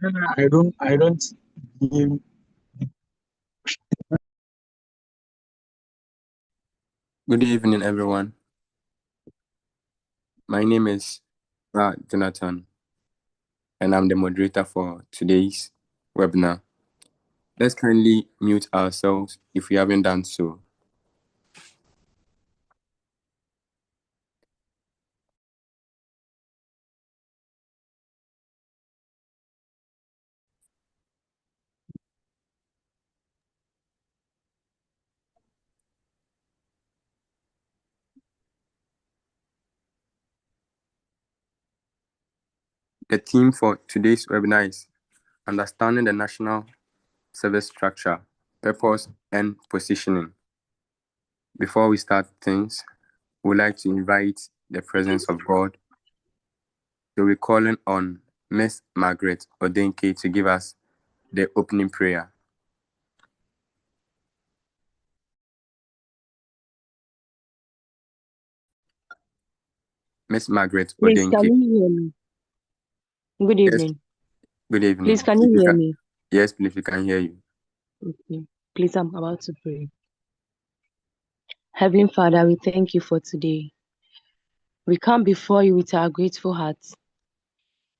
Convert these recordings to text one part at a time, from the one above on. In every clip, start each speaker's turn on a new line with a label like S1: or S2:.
S1: I don't give.
S2: Good evening, everyone. My name is Jonathan, and I'm the moderator for today's webinar. Let's kindly mute ourselves if we haven't done so. The theme for today's webinar is Understanding the National Service Structure, Purpose, and Positioning. Before we start things, we'd like to invite the presence of God. So we're calling on Miss Margaret Odenke to give us the opening prayer. Miss Margaret
S3: Please,
S2: Odenke.
S3: can you hear me? Good
S2: Yes.
S3: evening.
S2: Good evening.
S3: Please, can you hear me?
S2: Yes, please, we can hear you.
S3: Okay. Please, I'm about to pray. Heavenly Father, we thank you for today. We come before you with our grateful hearts.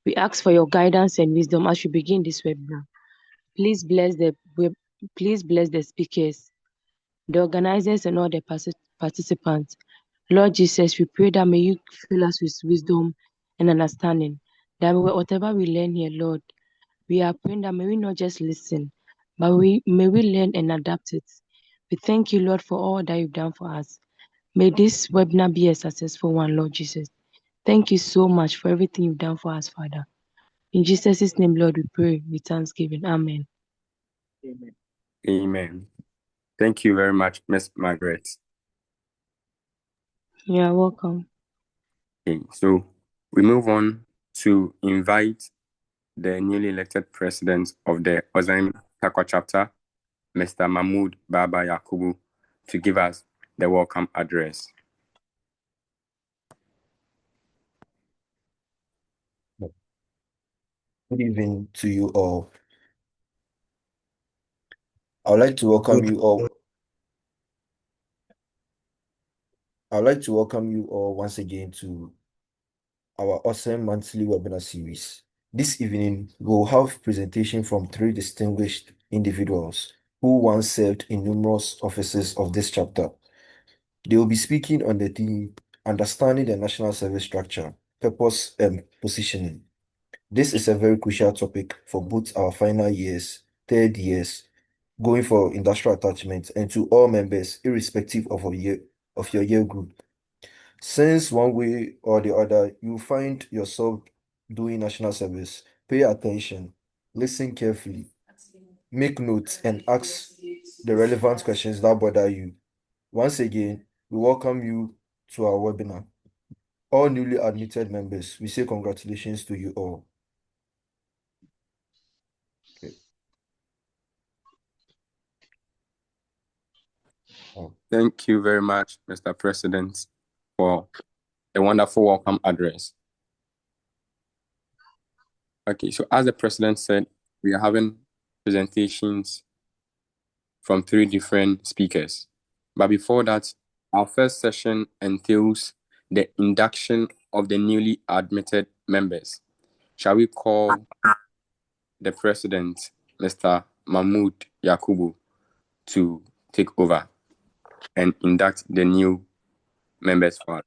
S3: We ask for your guidance and wisdom as we begin this webinar. Please bless the speakers, the organizers, and all the participants. Lord Jesus, we pray that may you fill us with wisdom and understanding. That whatever we learn here, Lord, we are praying that may we not just listen, but may we learn and adapt it. We thank you, Lord, for all that you've done for us. May this webinar be a successful one, Lord Jesus. Thank you so much for everything you've done for us, Father. In Jesus' name, Lord, we pray with thanksgiving. Amen.
S2: Amen. Thank you very much, Miss Margaret.
S3: You're welcome.
S2: Okay, so we move on to invite the newly elected president of the AusIMM Tarkwa Chapter, Mr. Mahmoud Baba Yakubu, to give us the welcome address.
S4: Good evening to you all. I would like to welcome you all. Once again to our AusIMM monthly webinar series. This evening, we'll have presentation from 3 distinguished individuals who once served in numerous offices of this chapter. They will be speaking on the theme, Understanding the National Service Structure, Purpose and Positioning. This is a very crucial topic for both our final years, third years, going for industrial attachment, and to all members, irrespective of your year group. Since one way or the other, you find yourself doing national service, pay attention, listen carefully, make notes, and ask the relevant questions that bother you. Once again, we welcome you to our webinar. All newly admitted members, we say congratulations to you all. Okay.
S2: Thank you very much, Mr. President, for a wonderful welcome address. Okay, so as the president said, we are having presentations from 3 different speakers. But before that, our first session entails the induction of the newly admitted members. Shall we call the president, Mr. Mahmoud Yakubu, to take over and induct the new members for us?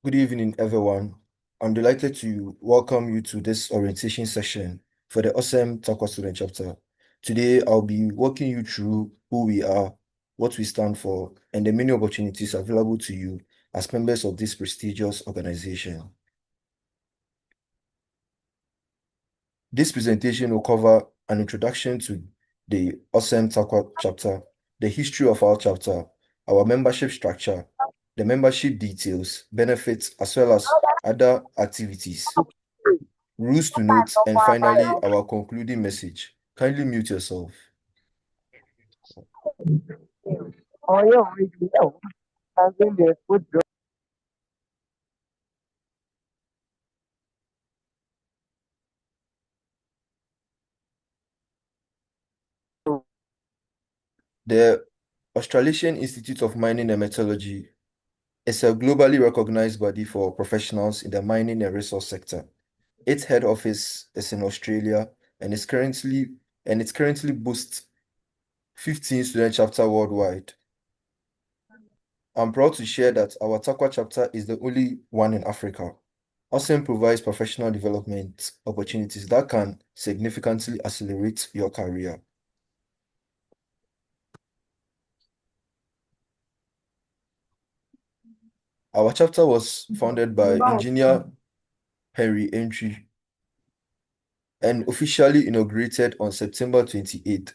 S4: Good evening, everyone. I'm delighted to welcome you to this orientation session for the AusIMM Tarkwa Student Chapter. Today, I'll be walking you through who we are, what we stand for, and the many opportunities available to you as members of this prestigious organization. This presentation will cover an introduction to the AusIMM Tarkwa Chapter, the history of our chapter, our membership structure, the membership details, benefits, as well as other activities, rules to note, and finally, our concluding message. Kindly mute yourself. The Australasian Institute of Mining and Metallurgy is a globally recognized body for professionals in the mining and resource sector. Its head office is in Australia and it currently boasts 15 student chapters worldwide. I'm proud to share that our Tarkwa chapter is the only one in Africa. AusIMM provides professional development opportunities that can significantly accelerate your career. Our chapter was founded by Engineer Henry Entry and officially inaugurated on September 28,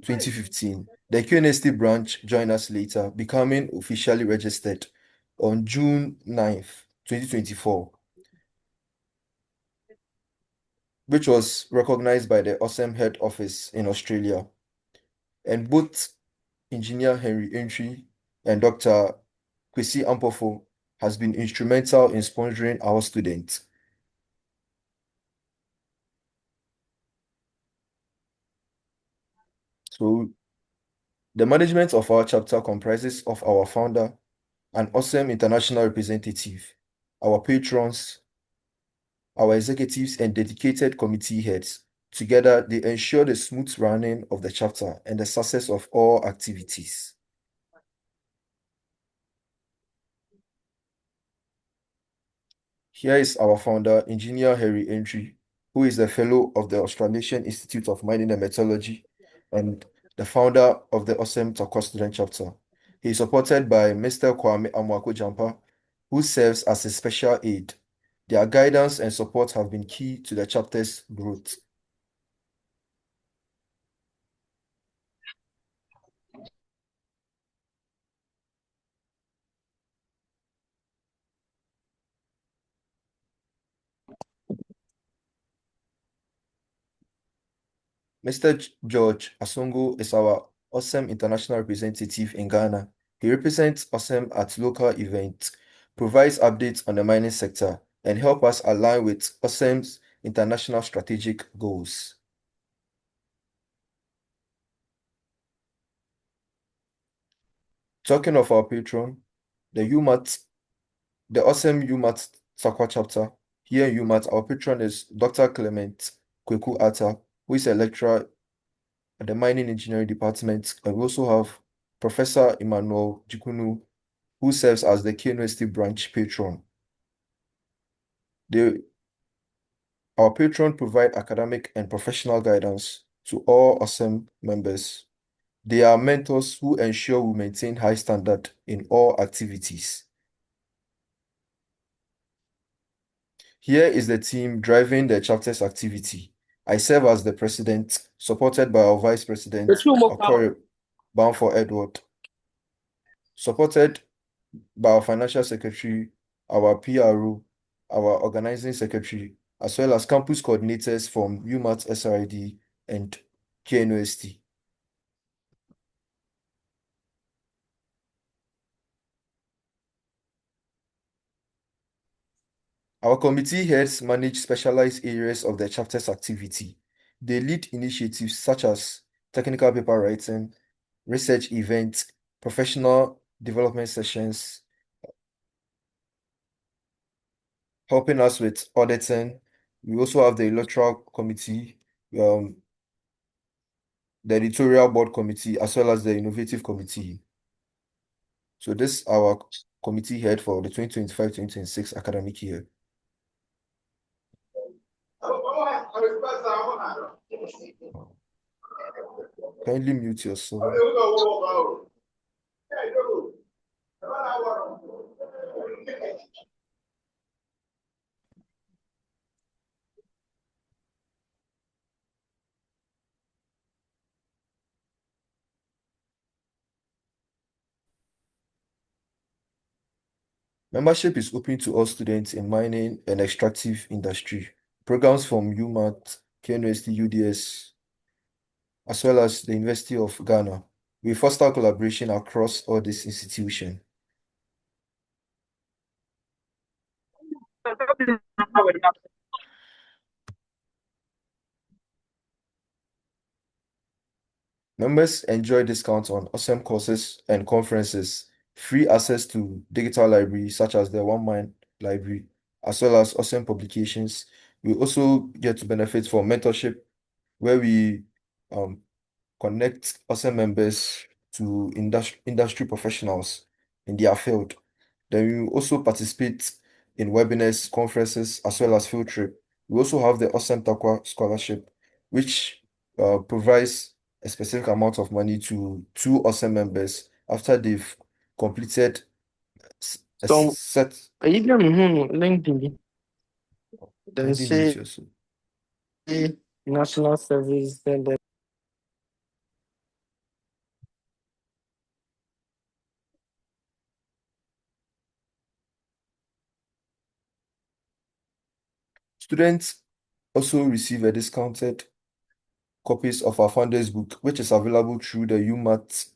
S4: 2015. The QNST branch joined us later, becoming officially registered on June 9th, 2024, which was recognized by the AusIMM head office in Australia. And both Engineer Henry Entry and Dr. Kwesi Ampofo has been instrumental in sponsoring our students. So the management of our chapter comprises of our founder, an AusIMM international representative, our patrons, our executives, and dedicated committee heads. Together, they ensure the smooth running of the chapter and the success of all activities. Here is our founder, Engineer Henry Entry, who is a fellow of the Australasian Institute of Mining and Metallurgy and the founder of the AusIMM Tarkwa Student Chapter. He is supported by Mr. Kwame Amwako Jampa, who serves as a special aide. Their guidance and support have been key to the chapter's growth. Mr. George Asongo is our AusIMM international representative in Ghana. He represents AusIMM at local events, provides updates on the mining sector, and helps us align with AusIMM's international strategic goals. Talking of our patron, the AusIMM UMAT Tarkwa chapter. Here in UMAT, our patron is Dr. Clement Kweku Atta, who is a lecturer at the Mining Engineering Department, and we also have Professor Emmanuel Jikunu, who serves as the KNUST branch patron. Our patron provide academic and professional guidance to all AusIMM members. They are mentors who ensure we maintain high standard in all activities. Here is the team driving the chapter's activity. I serve as the president, supported by our vice president, Okoye Banfor Edward, supported by our financial secretary, our PRO, our organizing secretary, as well as campus coordinators from UMAT SRID and KNUST. Our committee heads manage specialized areas of the chapter's activity. They lead initiatives such as technical paper writing, research events, professional development sessions, helping us with auditing. We also have the electoral committee, the editorial board committee, as well as the innovative committee. So this is our committee head for the 2025-2026 academic year. Kindly mute yourself. Membership is open to all students in mining and extractive industry. Programs from UMAT, KNUST, UDS, as well as the University of Ghana. We foster collaboration across all these institutions. Members enjoy discounts on AusIMM courses and conferences, free access to digital libraries such as the One Mind Library, as well as AusIMM publications. We also get to benefit from mentorship, where we um, connect AusIMM members to industry professionals in their field. Then we also participate in webinars, conferences, as well as field trip. We also have the AusIMM Tarkwa Scholarship, which provides a specific amount of money to two AusIMM members after they've completed a
S1: So,
S4: set.
S1: you can LinkedIn. Then
S4: LinkedIn meet
S1: say
S4: you also.
S1: national service, then the
S4: Students also receive a discounted copies of our founders book, which is available through the UMAT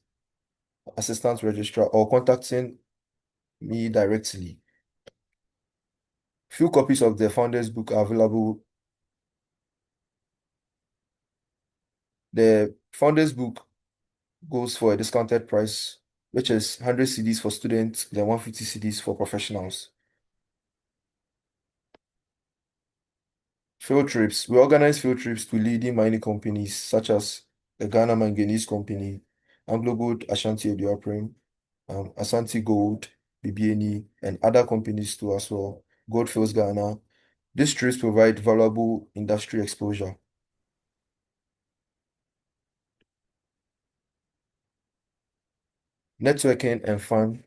S4: assistant registrar or contacting me directly. Few copies of the founders book are available. The founders book goes for a discounted price, which is 100 CDs for students, then 150 CDs for professionals. Field trips. We organize field trips to leading mining companies such as the Ghana Manganese Company, Anglogold, Ashanti, Iduapriem, Ashanti Gold, BBNE, and other companies too as well. Goldfields Ghana. These trips provide valuable industry exposure. Networking and fun.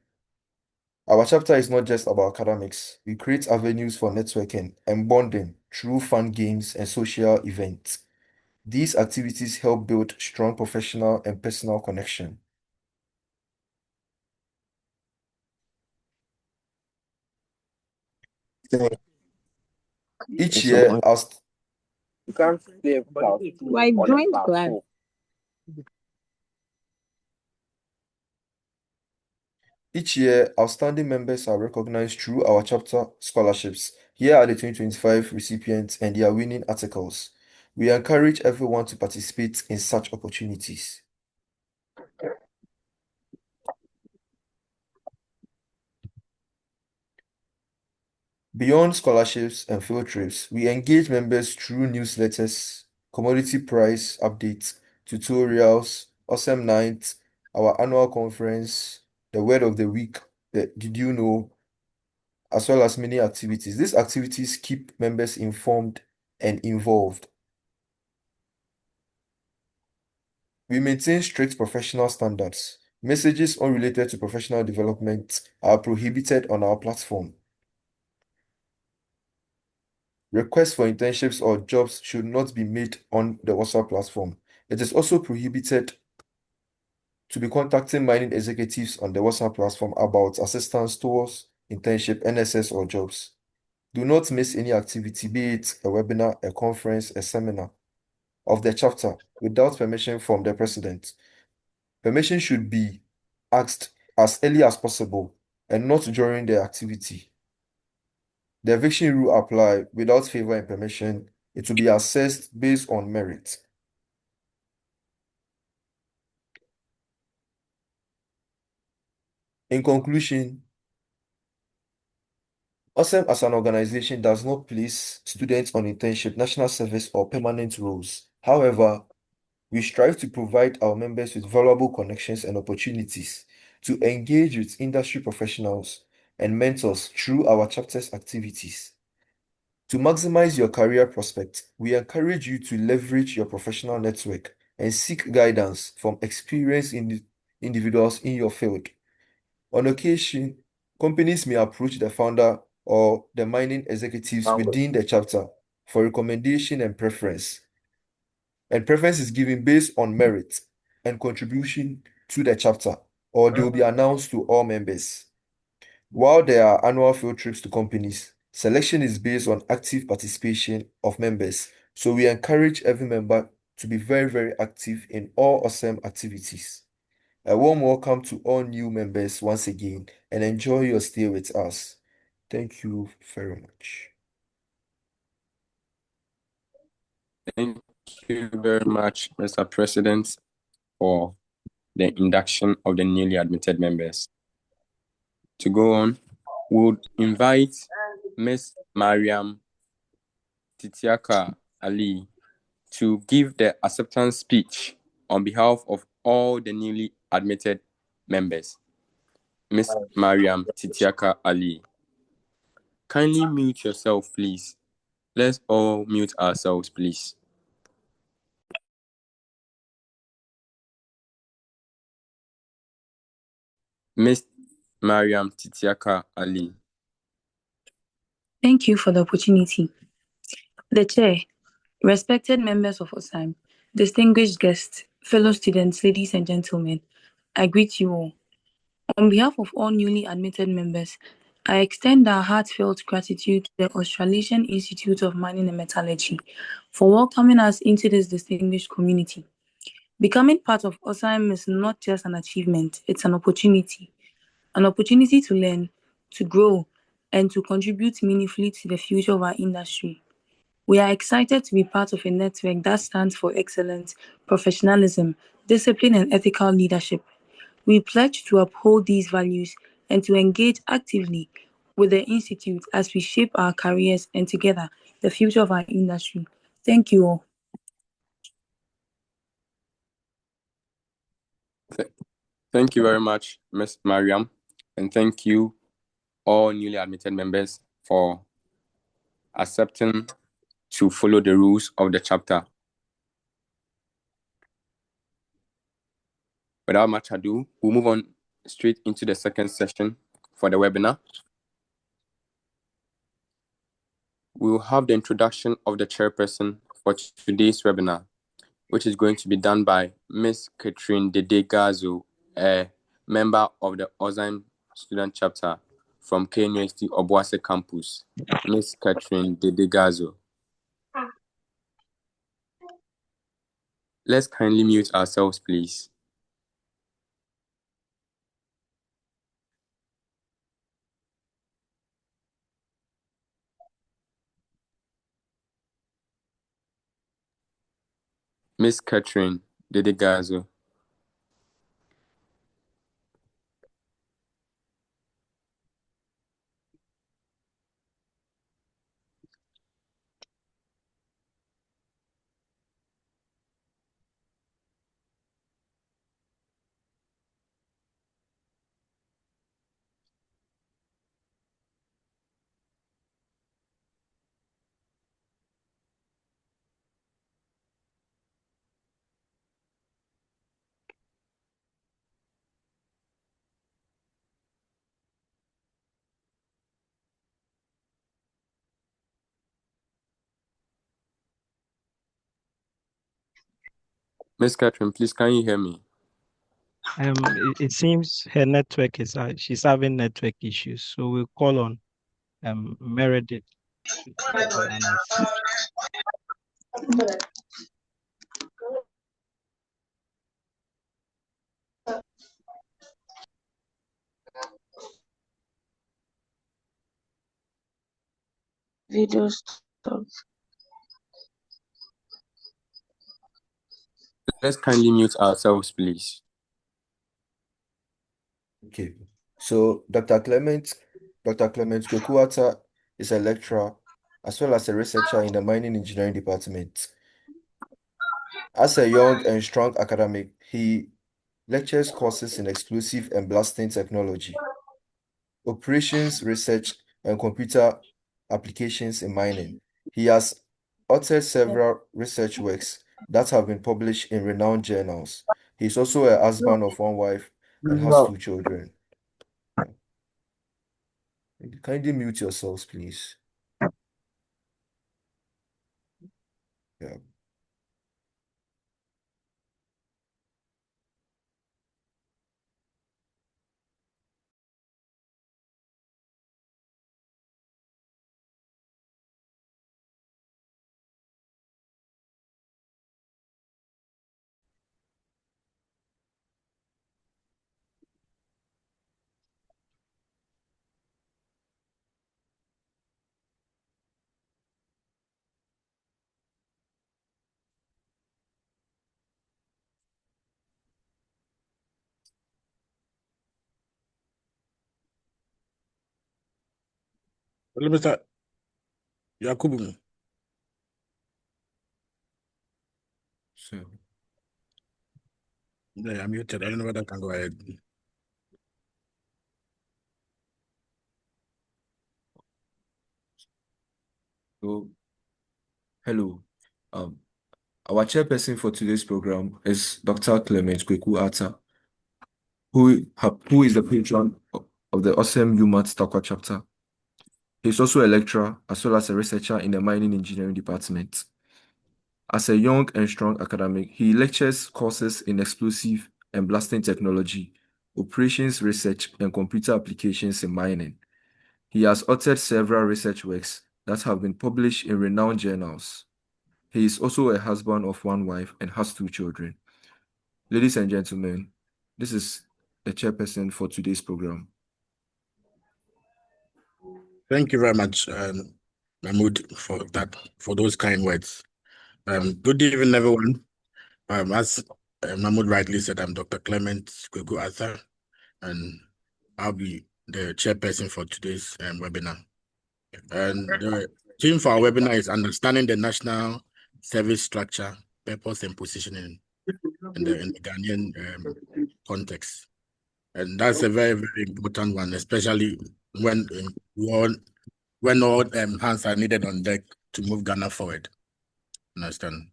S4: Our chapter is not just about academics. We create avenues for networking and bonding through fun games and social events. These activities help build strong professional and personal connection. Each year, our st-
S1: you can't play class two
S5: Why
S1: on a
S5: join
S1: class
S5: class?
S1: four.
S4: Each year, outstanding members are recognized through our chapter scholarships. Here are the 2025 recipients and their winning articles. We encourage everyone to participate in such opportunities. Beyond scholarships and field trips, we engage members through newsletters, commodity price updates, tutorials, awesome nights, our annual conference, the word of the week, the Did You Know, as well as many activities. These activities keep members informed and involved. We maintain strict professional standards. Messages unrelated to professional development are prohibited on our platform. Requests for internships or jobs should not be made on the WhatsApp platform. It is also prohibited to be contacting mining executives on the WhatsApp platform about assistance towards internship, NSS, or jobs. Do not miss any activity, be it a webinar, a conference, a seminar of the chapter without permission from the president. Permission should be asked as early as possible and not during the activity. The eviction rule apply without favor and permission. It will be assessed based on merit. In conclusion, AusIMM as an organization does not place students on internship, national service, or permanent roles. However, we strive to provide our members with valuable connections and opportunities to engage with industry professionals and mentors through our chapter's activities. To maximize your career prospects, we encourage you to leverage your professional network and seek guidance from experienced individuals in your field. On occasion, companies may approach the founder or the mining executives within the chapter for recommendation and preference. And preference is given based on merit and contribution to the chapter, or they will be announced to all members. While there are annual field trips to companies, selection is based on active participation of members. So we encourage every member to be very, very active in all AusIMM activities. A warm welcome to all new members once again and enjoy your stay with us. Thank you very much.
S2: Thank you very much, Mr. President, for the induction of the newly admitted members. To go on, we would invite Ms. Mariam Titiaka Ali to give the acceptance speech on behalf of all the newly admitted members. Ms. Mariam Titiaka Ali, kindly mute yourself, please. Let's all mute ourselves, please. Ms. Mariam Titiaka Ali.
S5: Thank you for the opportunity. The Chair, respected members of AusIMM, distinguished guests, fellow students, ladies and gentlemen, I greet you all. On behalf of all newly admitted members, I extend our heartfelt gratitude to the Australasian Institute of Mining and Metallurgy for welcoming us into this distinguished community. Becoming part of AusIMM is not just an achievement, it's an opportunity to learn, to grow, and to contribute meaningfully to the future of our industry. We are excited to be part of a network that stands for excellence, professionalism, discipline, and ethical leadership. We pledge to uphold these values and to engage actively with the Institute as we shape our careers and together the future of our industry. Thank you all.
S2: Thank you very much, Ms. Mariam, and thank you all newly admitted members for accepting to follow the rules of the chapter. Without much ado, we'll move on straight into the second session for the webinar. We will have the introduction of the chairperson for today's webinar, which is going to be done by Ms. Catherine Dedegazo, a member of the AusIMM Student Chapter from KNUST Obuasi campus. Ms. Catherine Dedegazo. Let's kindly mute ourselves, please. Ms. Catherine Dedegazo. Ms. Catherine, please, can you hear me?
S6: It seems her network is she's having network issues, so we'll call on Meredith to join us.
S3: Video stop.
S2: Let's kindly mute ourselves, please.
S4: Okay. So Dr. Clement Kwekuwata is a lecturer as well as a researcher in the mining engineering department. As a young and strong academic, he lectures courses in explosive and blasting technology, operations research, and computer applications in mining. He has authored several research works that have been published in renowned journals. He's also a husband of one wife and has 2 children. Kindly mute yourselves, please. Yeah.
S7: Hello, Mr. Yakubu.
S4: So,
S7: Yeah, I'm muted. I don't know whether I can go ahead.
S4: so hello. Our chairperson for today's program is Dr. Clement Kweku Atta, who is the patron of the AusIMM Tarkwa Chapter. He is also a lecturer as well as a researcher in the mining engineering department. As a young and strong academic, he lectures courses in explosive and blasting technology, operations research, and computer applications in mining. He has authored several research works that have been published in renowned journals. He is also a husband of one wife and has 2 children. Ladies and gentlemen, this is the chairperson for today's program.
S7: Thank you very much, Mahmoud, for those kind words. Good evening, everyone. As Mahmoud rightly said, I'm Dr. Clement Kweku Atta, and I'll be the chairperson for today's webinar. And the theme for our webinar is understanding the national service structure, purpose, and positioning in the Ghanaian context. And that's a very, very important one, especially when all hands are needed on deck to move Ghana forward. Understand?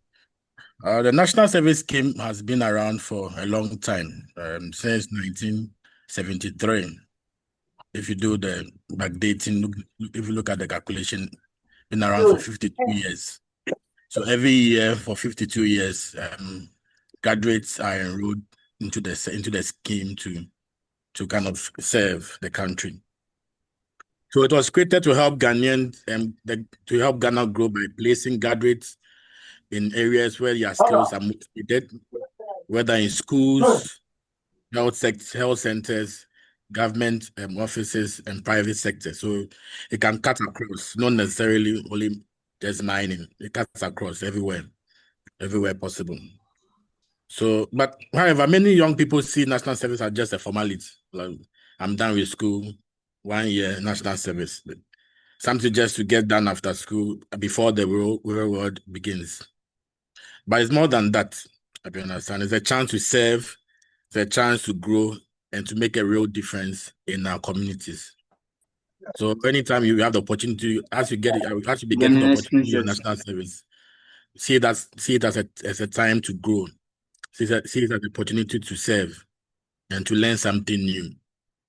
S7: The National Service Scheme has been around for a long time, since 1973. If you do the backdating, if you look at the calculation, been around for 52 years. So every year for 52 years, graduates are enrolled into the scheme to kind of serve the country. So it was created to help Ghanaians to help Ghana grow by placing graduates in areas where their skills are most needed, whether in schools, health centers, government offices, and private sector. So it can cut across, not necessarily only just mining. It cuts across everywhere possible. So, but however, many young people see national service as just a formality. Like, I'm done with school, 1 year national service. Something just to get done after school before the real world begins. But it's more than that, I understand. It's a chance to serve, it's a chance to grow and to make a real difference in our communities. So anytime you have the opportunity, as you be getting the opportunity in your national service, see it as a time to grow. See it as an opportunity to serve and to learn something new.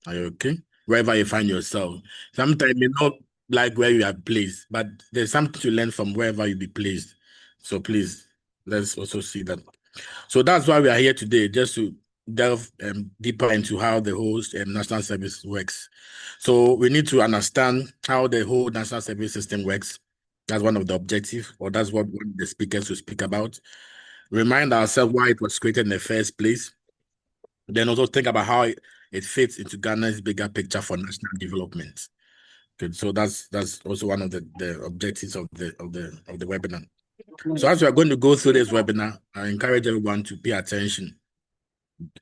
S7: Are you okay? Wherever you find yourself. Sometimes you not like where you are placed, but there's something to learn from wherever you be placed. So please, let's also see that. So that's why we are here today, just to delve deeper into how the whole national service works. So we need to understand how the whole national service system works. That's one of the objectives, or that's what the speakers will speak about. Remind ourselves why it was created in the first place. Then also think about how it fits into Ghana's bigger picture for national development. Okay, so that's also one of the objectives of the webinar. So as we are going to go through this webinar, I encourage everyone to pay attention,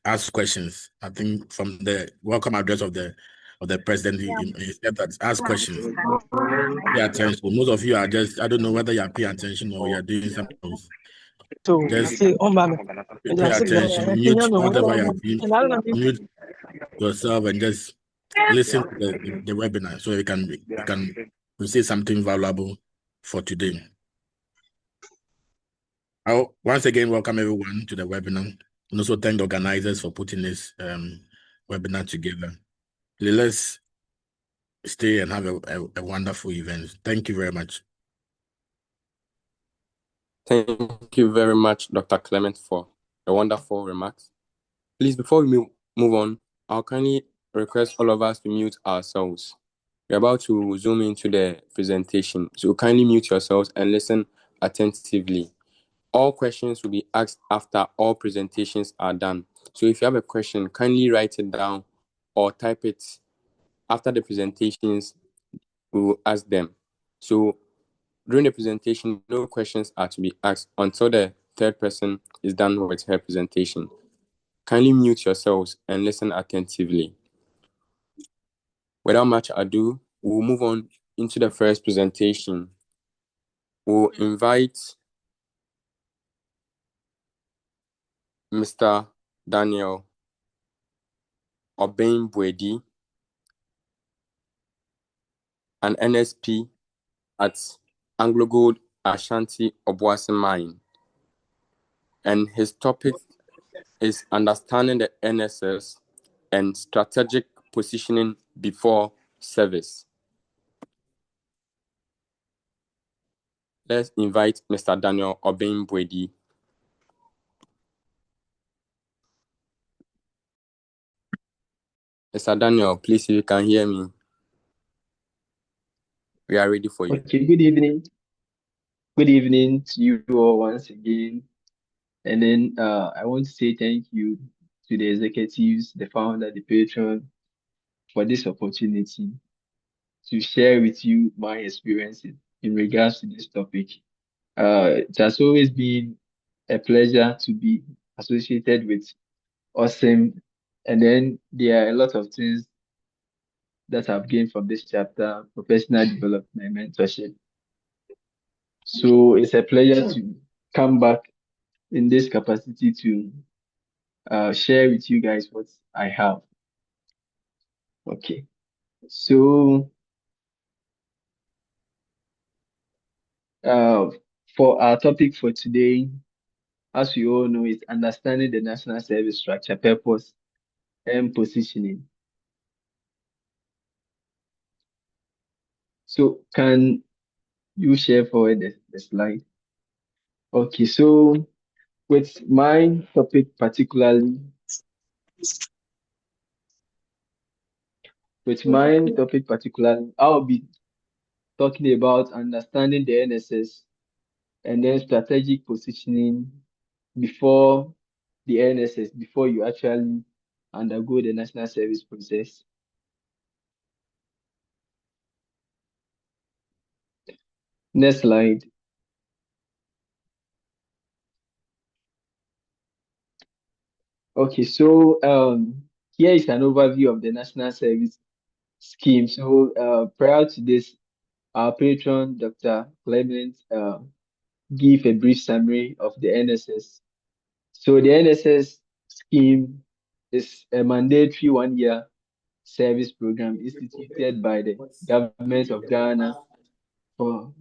S7: ask questions. I think from the welcome address of the president, he said that ask questions, pay attention. Most of you are just, I don't know whether you are paying attention or you are doing something else. Just pay attention, mute whatever you are doing, mute yourself and just listen to the webinar so we can say something valuable for today. I'll once again welcome everyone to the webinar and also thank the organizers for putting this webinar together. Let's stay and have a wonderful event. Thank you very much.
S2: Thank you very much, Dr. Clement, for the wonderful remarks. Please, before we move on, I'll kindly request all of us to mute ourselves. We're about to zoom into the presentation, so kindly mute yourselves and listen attentively. All questions will be asked after all presentations are done. So if you have a question, kindly write it down or type it. After the presentations, we will ask them. So during the presentation, no questions are to be asked until the third person is done with her presentation. Kindly mute yourselves and listen attentively. Without much ado, we'll move on into the first presentation, we'll invite Mr. Daniel Obeng Boadi, an NSP at Anglogold Ashanti Obuasi mine, and his topic is understanding the NSS and strategic positioning before service. Let's invite Mr. Daniel Obeng Boadi. Mr. Daniel, please, if you can hear me, we are ready for you.
S8: Okay, good evening. Good evening to you all once again. And then I want to say thank you to the executives, the founder, the patron, for this opportunity to share with you my experiences in regards to this topic. It has always been a pleasure to be associated with AusIMM. And then there are a lot of things that I've gained from this chapter: professional development, mentorship. So it's a pleasure to come back in this capacity to share with you guys what I have. Okay, so for our topic for today, as we all know, is understanding the national service structure, purpose, and positioning. So can you share forward the slide? Okay, so with my topic particularly, I'll be talking about understanding the NSS and then strategic positioning before the NSS, before you actually undergo the national service process. Next slide. Okay, so here is an overview of the national service scheme. So prior to this, our patron, Dr. Clement, give a brief summary of the NSS. So the NSS scheme is a mandatory 1-year service program instituted by the government of Ghana for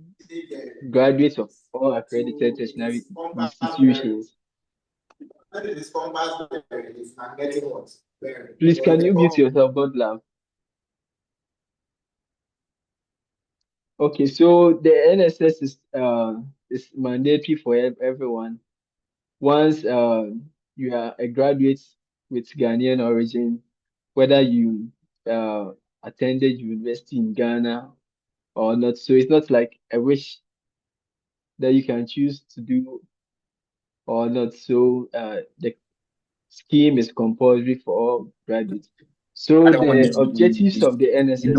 S8: graduates of all accredited tertiary institutions. Please, can you mute yourself? Don't laugh. Okay, so the NSS is mandatory for everyone. Once you are a graduate with Ghanaian origin, whether you attended university in Ghana or not. So it's not like a wish that you can choose to do or not. So the scheme is compulsory for all graduates. So the objectives of the NSS.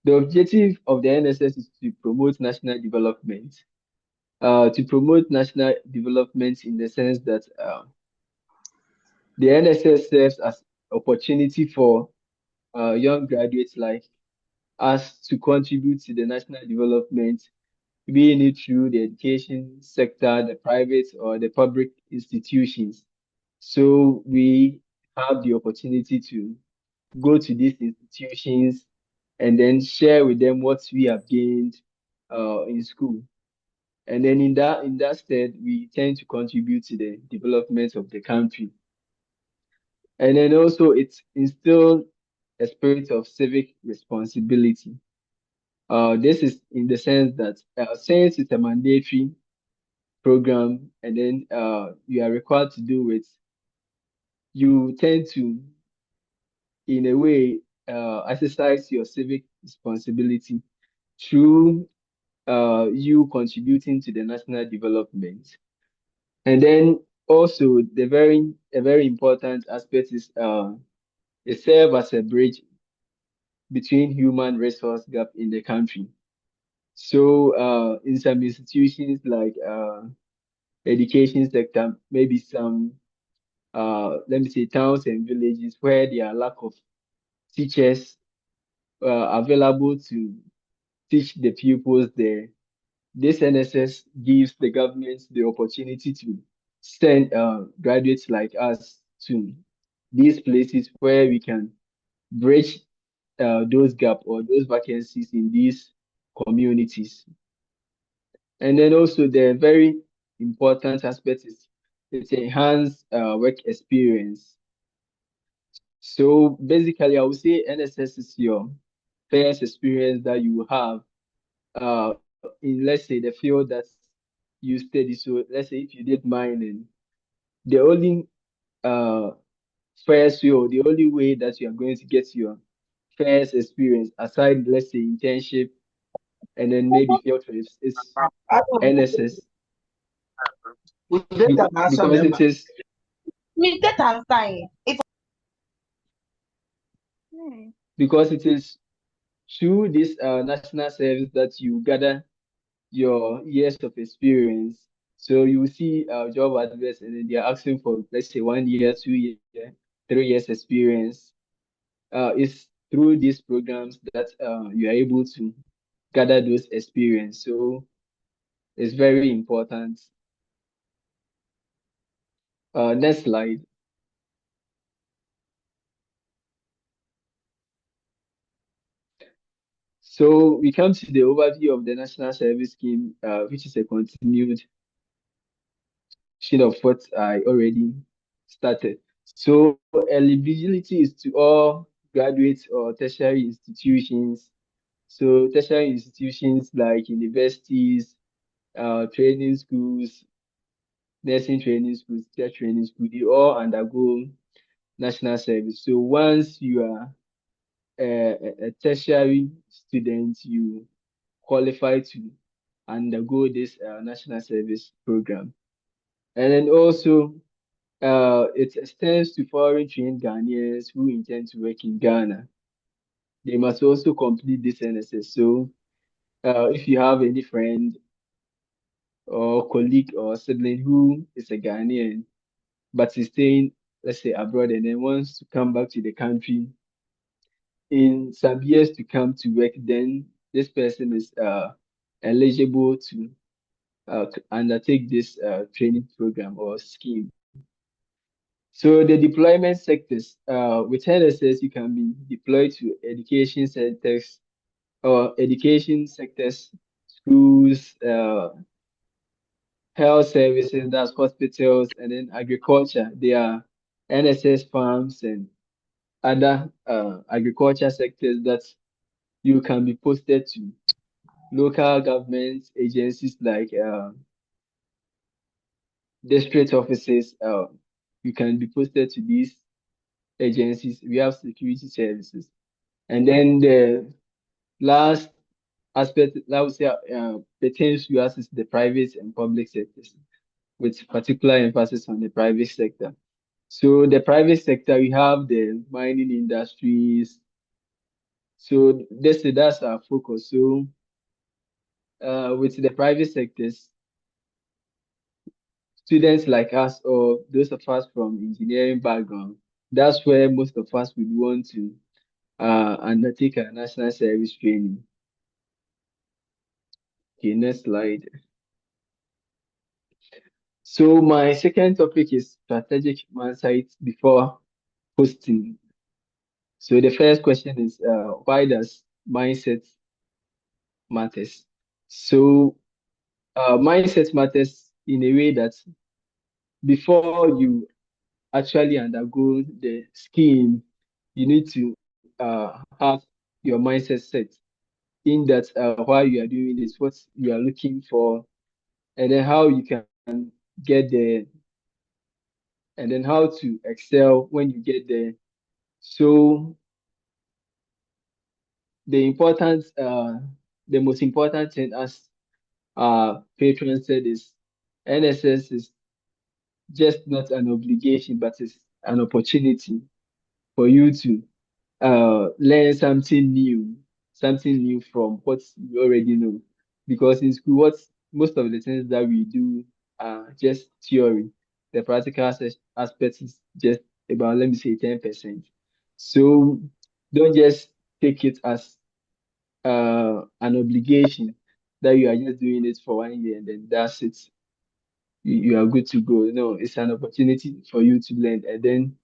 S8: The objective of the NSS is to promote national development. To promote national development in the sense that the NSS serves as opportunity for young graduates like us to contribute to the national development, being it through the education sector, the private or the public institutions. So we have the opportunity to go to these institutions and then share with them what we have gained in school. And then in that stead, we tend to contribute to the development of the country. And then also it instills a spirit of civic responsibility. This is in the sense that since it's a mandatory program and then you are required to do it, you tend to, in a way, exercise your civic responsibility through you contributing to the national development. And then also a very important aspect is it serves as a bridge between human resource gap in the country. So in some institutions like education sector, maybe some let me say, towns and villages where there are lack of teachers available to teach the pupils there. This NSS gives the government the opportunity to send graduates like us to these places where we can bridge those gaps or those vacancies in these communities. And then also the very important aspect is it's enhanced work experience. So basically, I would say NSS is your first experience that you have in, let's say, the field that you study. So let's say if you did mining, the only uh first way or the only way that you are going to get your first experience aside, let's say, internship and then maybe field trips is NSS
S9: We did that last
S8: because
S9: member.
S8: it is
S9: We did that time.
S8: because it is through this national service that you gather your years of experience. So you will see job adverts and then they are asking for, let's say, 1 year, 2 year, 3 years experience. It's through these programs that you are able to gather those experience. So it's very important. Next slide. So we come to the overview of the National Service Scheme, which is a continuation of what I already started. So eligibility is to all graduates or tertiary institutions. So tertiary institutions like universities, training schools, nursing training schools, teacher training schools, they all undergo national service. So once you are a tertiary student, you qualify to undergo this national service program. And then also, it extends to foreign trained Ghanaians who intend to work in Ghana. They must also complete this NSS. So, if you have any friend or colleague or sibling who is a Ghanaian but is staying, let's say, abroad and then wants to come back to the country in some years to come to work, then this person is eligible to undertake this training program or scheme. So the deployment sectors, with NSS, you can be deployed to education centers or education sectors, schools, health services, that's hospitals, and then agriculture. There are NSS farms and other agriculture sectors that you can be posted to. Local government agencies like district offices, you can be posted to these agencies. We have security services. And then the last aspect that I would say pertains to us is the private and public sectors, with particular emphasis on the private sector. So the private sector, we have the mining industries. So that's our focus. So with the private sectors, students like us or those of us from engineering background, that's where most of us would want to undertake a national service training. Okay, next slide. So my second topic is strategic mindset before posting. So the first question is why does mindset matters? So mindset matters in a way that before you actually undergo the scheme, you need to have your mindset set in that while you are doing this, what you are looking for, and then how you can get there, and then how to excel when you get there. So the most important thing, as patron said, is NSS is just not an obligation, but it's an opportunity for you to learn something new from what you already know. Because in school, what most of the things that we do are just theory. the practical aspect is just about, let me say, 10%. So don't just take it as an obligation that you are just doing it for 1 year and then that's it. You are good to go. No, it's an opportunity for you to learn. And then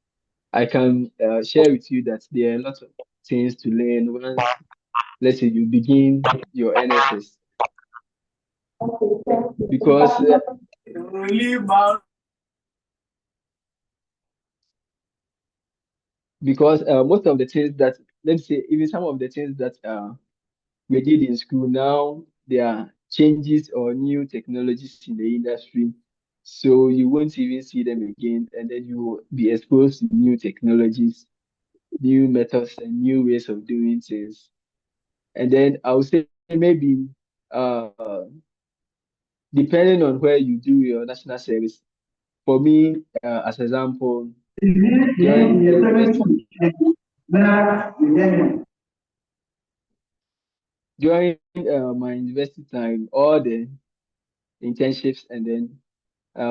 S8: I can share with you that there are a lot of things to learn once, let's say, you begin your NSS. Because most of the things that, let's say, even some of the things that we did in school now, there are changes or new technologies in the industry. So you won't even see them again, and then you will be exposed to new technologies, new methods, and new ways of doing things. And then I would say maybe uh, depending on where you do your national service. For me, as example, during the university, during my university time, all the internships and then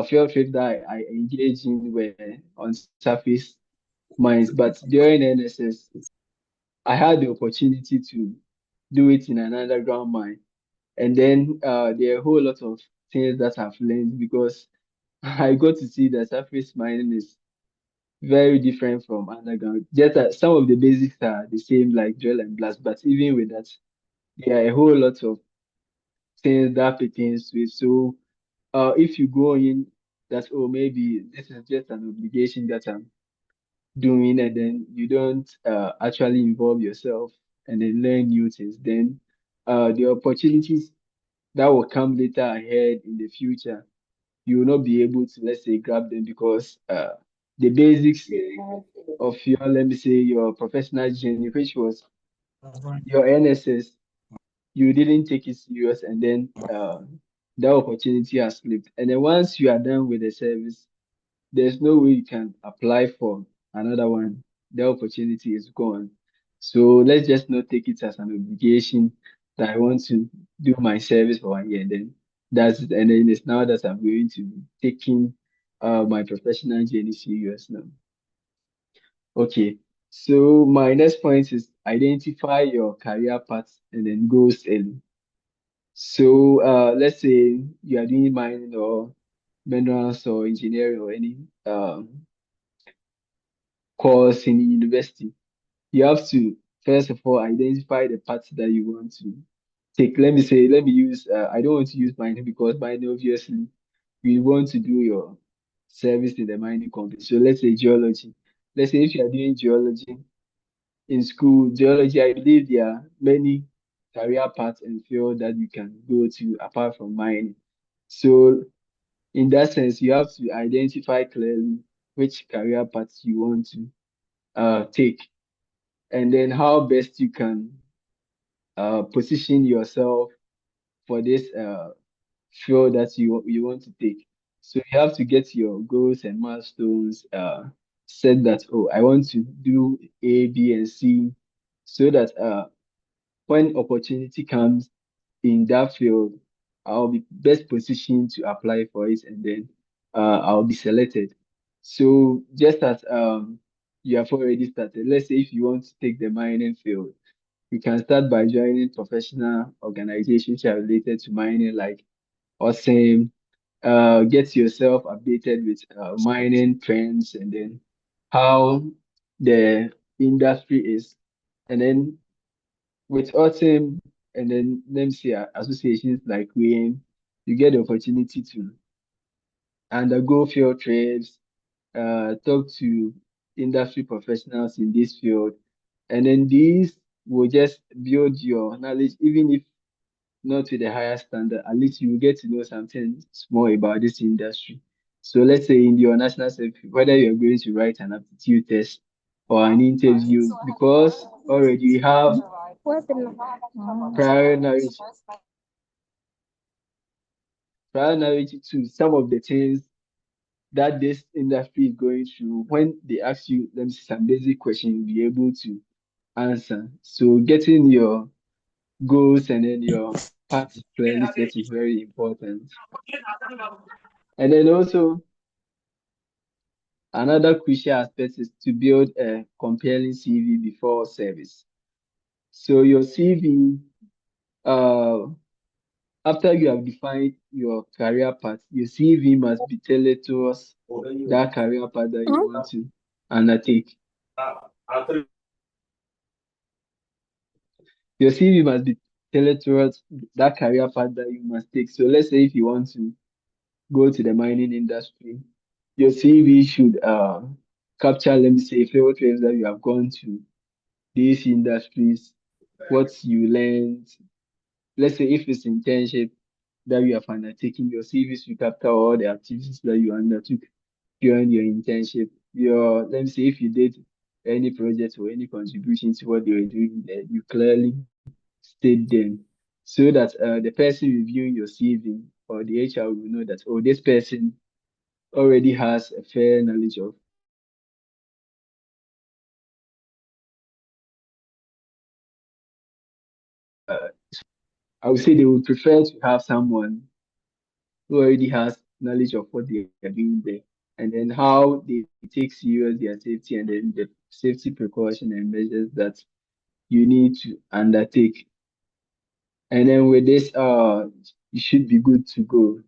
S8: field trips that I engaged in were on surface mines. But during NSS, I had the opportunity to do it in an underground mine. And then there are a whole lot of things that I've learned because I got to see that surface mining is very different from underground. Just that some of the basics are the same, like drill and blast, but even with that, there are a whole lot of things that pertains to it. So if you go in that, oh, maybe this is just an obligation that I'm doing, and then you don't actually involve yourself and then learn new things, then the opportunities that will come later ahead in the future, you will not be able to, let's say, grab them because the basics of your, let me say, your professional journey, which was your NSS, you didn't take it serious, and then that opportunity has slipped. And then once you are done with the service, there's no way you can apply for another one. The opportunity is gone. So let's just not take it as an obligation that I want to do my service for 1 year, and then that's it. And then it's now that I'm going to be taking my professional journey serious now. Okay. So my next point is identify your career path and then goals early. So let's say you are doing mining or minerals or engineering or any course in university. You have to first of all identify the path that you want to take. Let me say, let me use. I don't want to use mining because mining obviously you want to do your service in the mining company. So let's say geology. Let's say if you are doing geology in school, geology, I believe there are many career paths and field that you can go to apart from mining. So in that sense, you have to identify clearly which career paths you want to take, and then how best you can position yourself for this field that you want to take. So you have to get your goals and milestones set that, oh, I want to do A, B, and C, so that when opportunity comes in that field, I'll be best positioned to apply for it, and then I'll be selected. So just as you have already started, let's say if you want to take the mining field, you can start by joining professional organizations that are related to mining, like AusIMM. Get yourself updated with mining trends and then how the industry is, and then with AusIMM and then let me see associations like WAME, you get the opportunity to undergo field trips, talk to industry professionals in this field, and then these will just build your knowledge, even if not to the higher standard, at least you will get to know something more about this industry. So let's say in your national service, whether you're going to write an aptitude test or an interview, because already you have prior knowledge, prior knowledge to some of the things that this industry is going through. When they ask you, let me see, some basic questions, you'll be able to answer. So getting your goals and then your path clearly set is very important. And then also Another crucial aspect is to build a compelling CV before service. So your CV, after you have defined your career path, your CV must be tailored towards that career path that you want to undertake. Your CV must be tailored towards that career path that you must take. So let's say if you want to go to the mining industry, your CV should capture, let me say, favorite trips that you have gone to these industries, what you learned. Let's say if it's internship that you have undertaken, your CV should capture all the activities that you undertook during your internship. Let me say if you did any project or any contribution to what they were doing there, you clearly state them so that the person reviewing your CV or the HR will know that, oh, this person already has a fair knowledge of I would say they would prefer to have someone who already has knowledge of what they are doing there and then how they take serious their safety and then the safety precaution and measures that you need to undertake. And then with this, you should be good to go.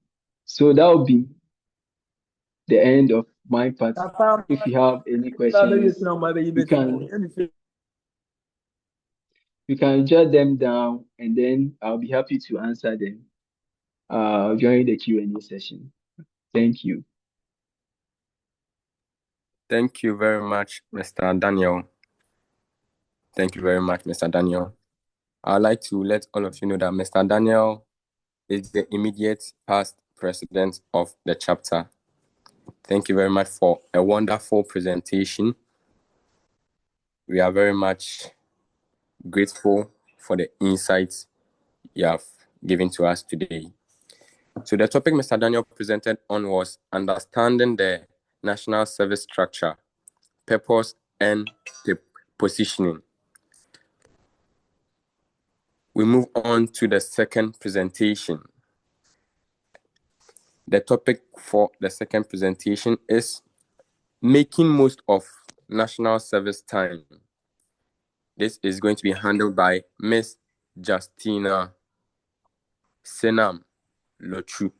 S8: So that will be the end of my part. If you have any questions, you can jot them down and then I'll be happy to answer them during the Q&A session. Thank you.
S2: Thank you very much, Mr. Daniel. Thank you very much, Mr. Daniel. I'd like to let all of you know that Mr. Daniel is the immediate past president of the chapter. Thank you very much for a wonderful presentation. We are very much grateful for the insights you have given to us today. So the topic Mr. Daniel presented on was understanding the national service structure, purpose, and the positioning. We move on to the second presentation. The topic for the second presentation is making most of national service time. This is going to be handled by Miss Justina Senam Lotsu.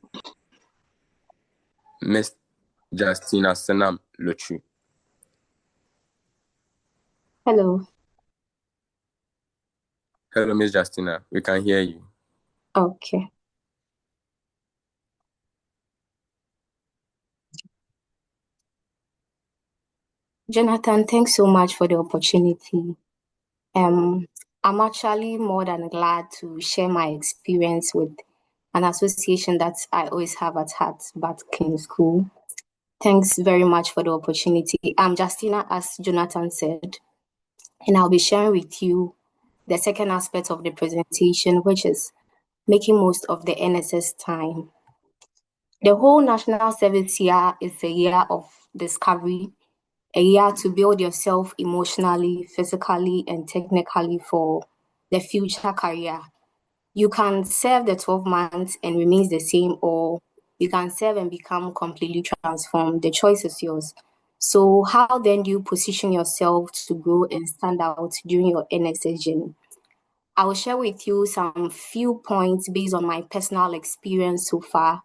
S2: Miss Justina Senam Lotsu.
S10: Hello.
S2: Hello, Miss Justina. We can hear you.
S10: Okay. Jonathan, thanks so much for the opportunity. I'm actually more than glad to share my experience with an association that I always have at heart back in school. Thanks very much for the opportunity. I'm Justina, as Jonathan said, and I'll be sharing with you the second aspect of the presentation, which is making most of the NSS time. The whole national service year is a year of discovery, a year to build yourself emotionally, physically, and technically for the future career. You can serve the 12 months and remains the same, or you can serve and become completely transformed. The choice is yours. So how then do you position yourself to grow and stand out during your NSS journey? I will share with you some few points based on my personal experience so far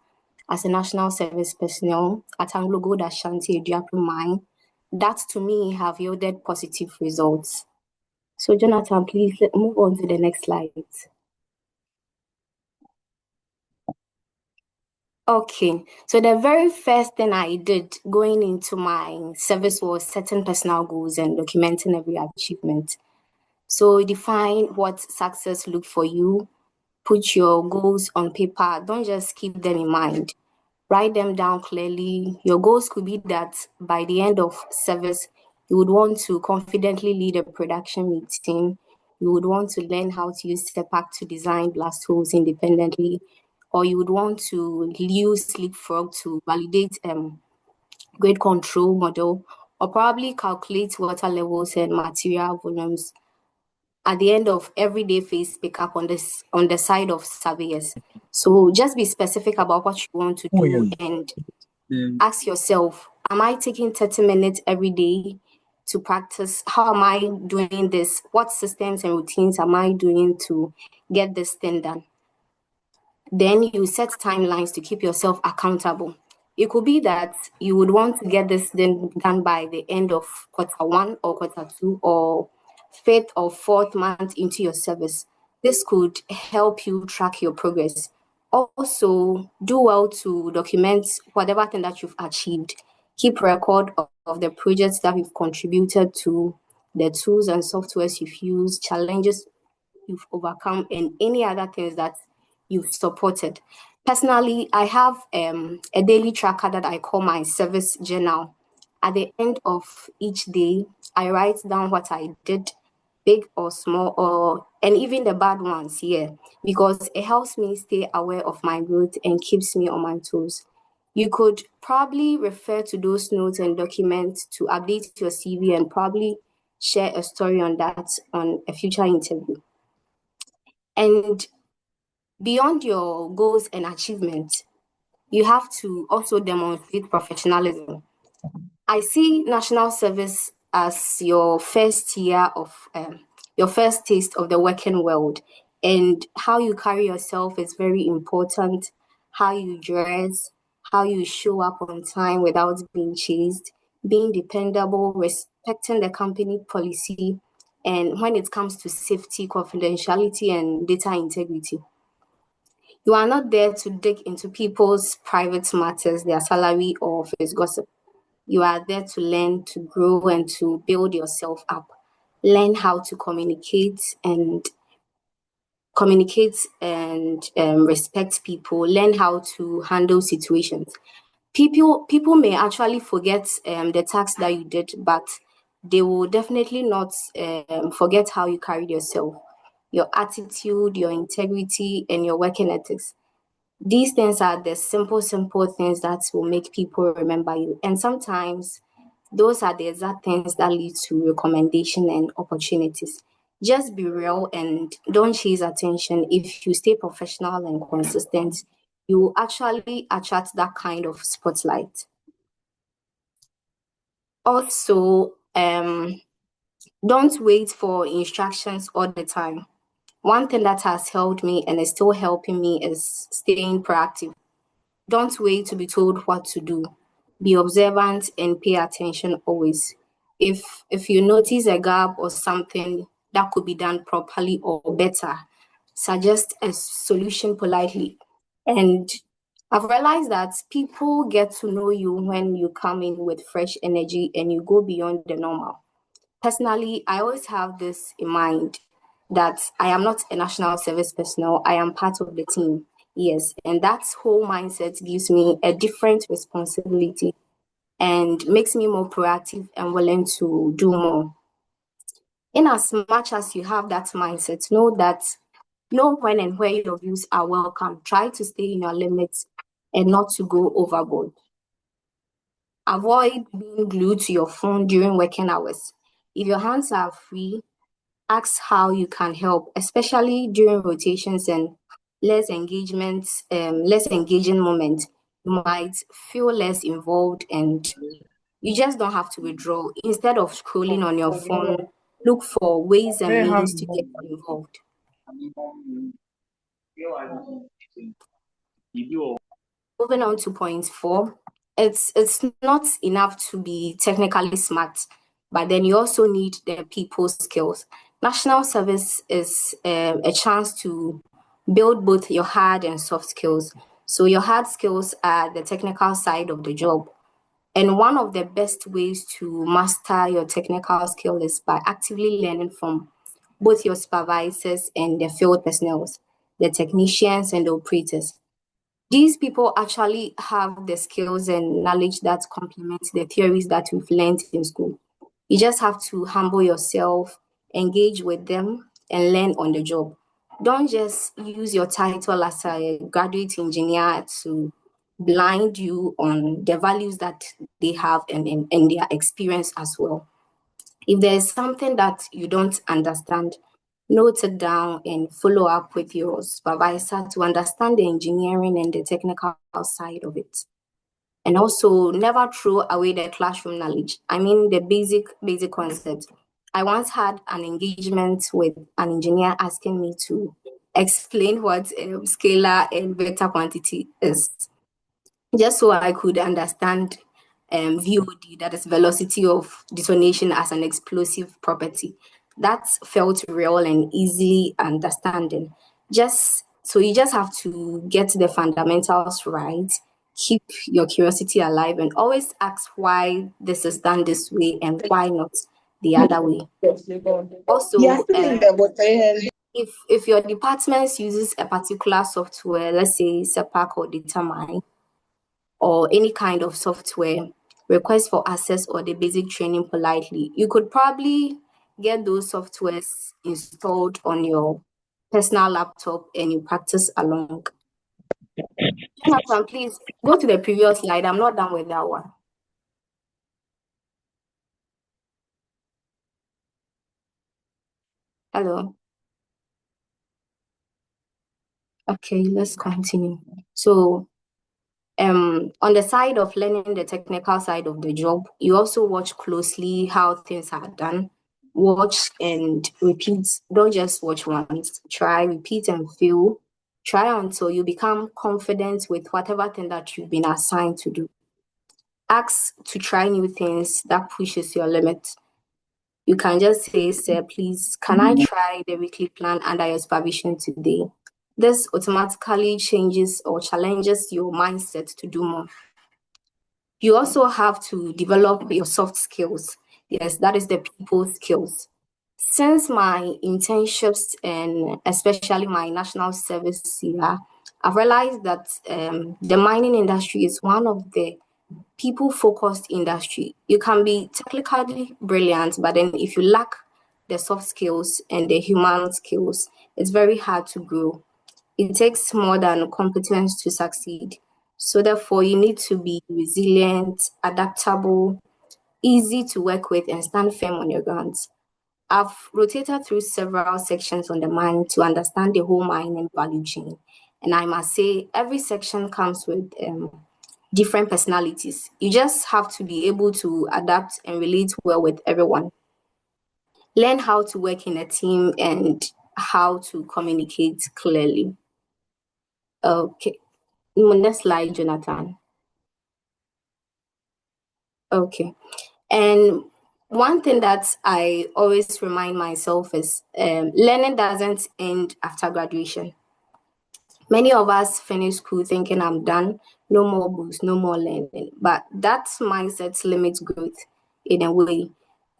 S10: as a national service personnel at Anglogold Ashanti Iduapriem mine. That to me have yielded positive results. So Jonathan, please move on to the next slide. Okay, so the very first thing I did going into my service was setting personal goals and documenting every achievement. So define what success look for you, put your goals on paper, don't just keep them in mind. Write them down clearly. Your goals could be that by the end of service, you would want to confidently lead a production meeting. You would want to learn how to use SEPAC to design blast holes independently, or you would want to use Leapfrog to validate grade control model, or probably calculate water levels and material volumes at the end of everyday phase pickup on the side of surveyors. So just be specific about what you want to do and ask yourself, Am I taking 30 minutes every day to practice? How am I doing this? What systems and routines am I doing to get this thing done? Then you set timelines to keep yourself accountable. It could be that you would want to get this done by the end of Q1 or Q2 or 5th or 4th month into your service. This could help you track your progress. Also, do well to document whatever thing that you've achieved. Keep record of the projects that you've contributed to, the tools and softwares you've used, challenges you've overcome, and any other things that you've supported. Personally, I have a daily tracker that I call my service journal. At the end of each day, I write down what I did, big or small, and even the bad ones here, because it helps me stay aware of my growth and keeps me on my toes. You could probably refer to those notes and documents to update your CV and probably share a story on that on a future interview. And beyond your goals and achievements, you have to also demonstrate professionalism. I see national service as your first year of your first taste of the working world, and how you carry yourself is very important. How you dress, how you show up on time without being chased, being dependable, respecting the company policy, and when it comes to safety, confidentiality, and data integrity. You are not there to dig into people's private matters, their salary, or office gossip. You are there to learn, to grow, and to build yourself up. Learn how to communicate and respect people. Learn how to handle situations. People may actually forget the tasks that you did, but they will definitely not forget how you carried yourself, your attitude, your integrity, and your working ethics. These things are the simple things that will make people remember you. And sometimes those are the exact things that lead to recommendation and opportunities. Just be real and don't chase attention. If you stay professional and consistent, you will actually attract that kind of spotlight. Also, don't wait for instructions all the time. One thing that has helped me and is still helping me is staying proactive. Don't wait to be told what to do. Be observant and pay attention always. If you notice a gap or something that could be done properly or better, suggest a solution politely. And I've realized that people get to know you when you come in with fresh energy and you go beyond the normal. Personally, I always have this in mind that I am not a national service personnel, I am part of the team. Yes, and that whole mindset gives me a different responsibility and makes me more proactive and willing to do more. In as much as you have that mindset, know when and where your views are welcome. Try to stay in your limits and not to go overboard. Avoid being glued to your phone during working hours. If your hands are free, ask how you can help, especially during rotations and less engaging moments. You might feel less involved and you just don't have to withdraw. Instead of scrolling on your phone, look for ways and means to get involved. Moving on to point 4, it's not enough to be technically smart, but then you also need the people skills. National service is a chance to build both your hard and soft skills. So your hard skills are the technical side of the job. And one of the best ways to master your technical skill is by actively learning from both your supervisors and the field personnel, the technicians and the operators. These people actually have the skills and knowledge that complement the theories that we've learned in school. You just have to humble yourself, engage with them, and learn on the job. Don't just use your title as a graduate engineer to blind you on the values that they have and their experience as well. If there is something that you don't understand, note it down and follow up with your supervisor to understand the engineering and the technical side of it. And also never throw away the classroom knowledge. I mean the basic concepts. I once had an engagement with an engineer asking me to explain what scalar and vector quantity is, just so I could understand VOD, that is velocity of detonation, as an explosive property. That felt real and easily understanding. You just have to get the fundamentals right, keep your curiosity alive, and always ask why this is done this way and why not the other way. Also, if your department uses a particular software, let's say SEPAC or Determine, or any kind of software, request for access or the basic training politely, you could probably get those softwares installed on your personal laptop and you practice along. Jonathan, please go to the previous slide. I'm not done with that one. Hello. Okay, let's continue. So on the side of learning the technical side of the job, you also watch closely how things are done. Watch and repeat. Don't just watch once. Try, repeat, and fail. Try until you become confident with whatever thing that you've been assigned to do. Ask to try new things that pushes your limit. You can just say, sir, please, can I try the weekly plan under your supervision today? This automatically changes or challenges your mindset to do more. You also have to develop your soft skills. Yes, that is the people skills. Since my internships and especially my national service year, I've realized that the mining industry is one of the people-focused industry. You can be technically brilliant, but then if you lack the soft skills and the human skills, it's very hard to grow. It takes more than competence to succeed. So therefore, you need to be resilient, adaptable, easy to work with, and stand firm on your guns. I've rotated through several sections on the mine to understand the whole mining value chain. And I must say, every section comes with different personalities. You just have to be able to adapt and relate well with everyone. Learn how to work in a team and how to communicate clearly. Okay. Next slide, Jonathan. Okay. And one thing that I always remind myself is learning doesn't end after graduation. Many of us finish school thinking I'm done, no more books, no more learning. But that mindset limits growth in a way.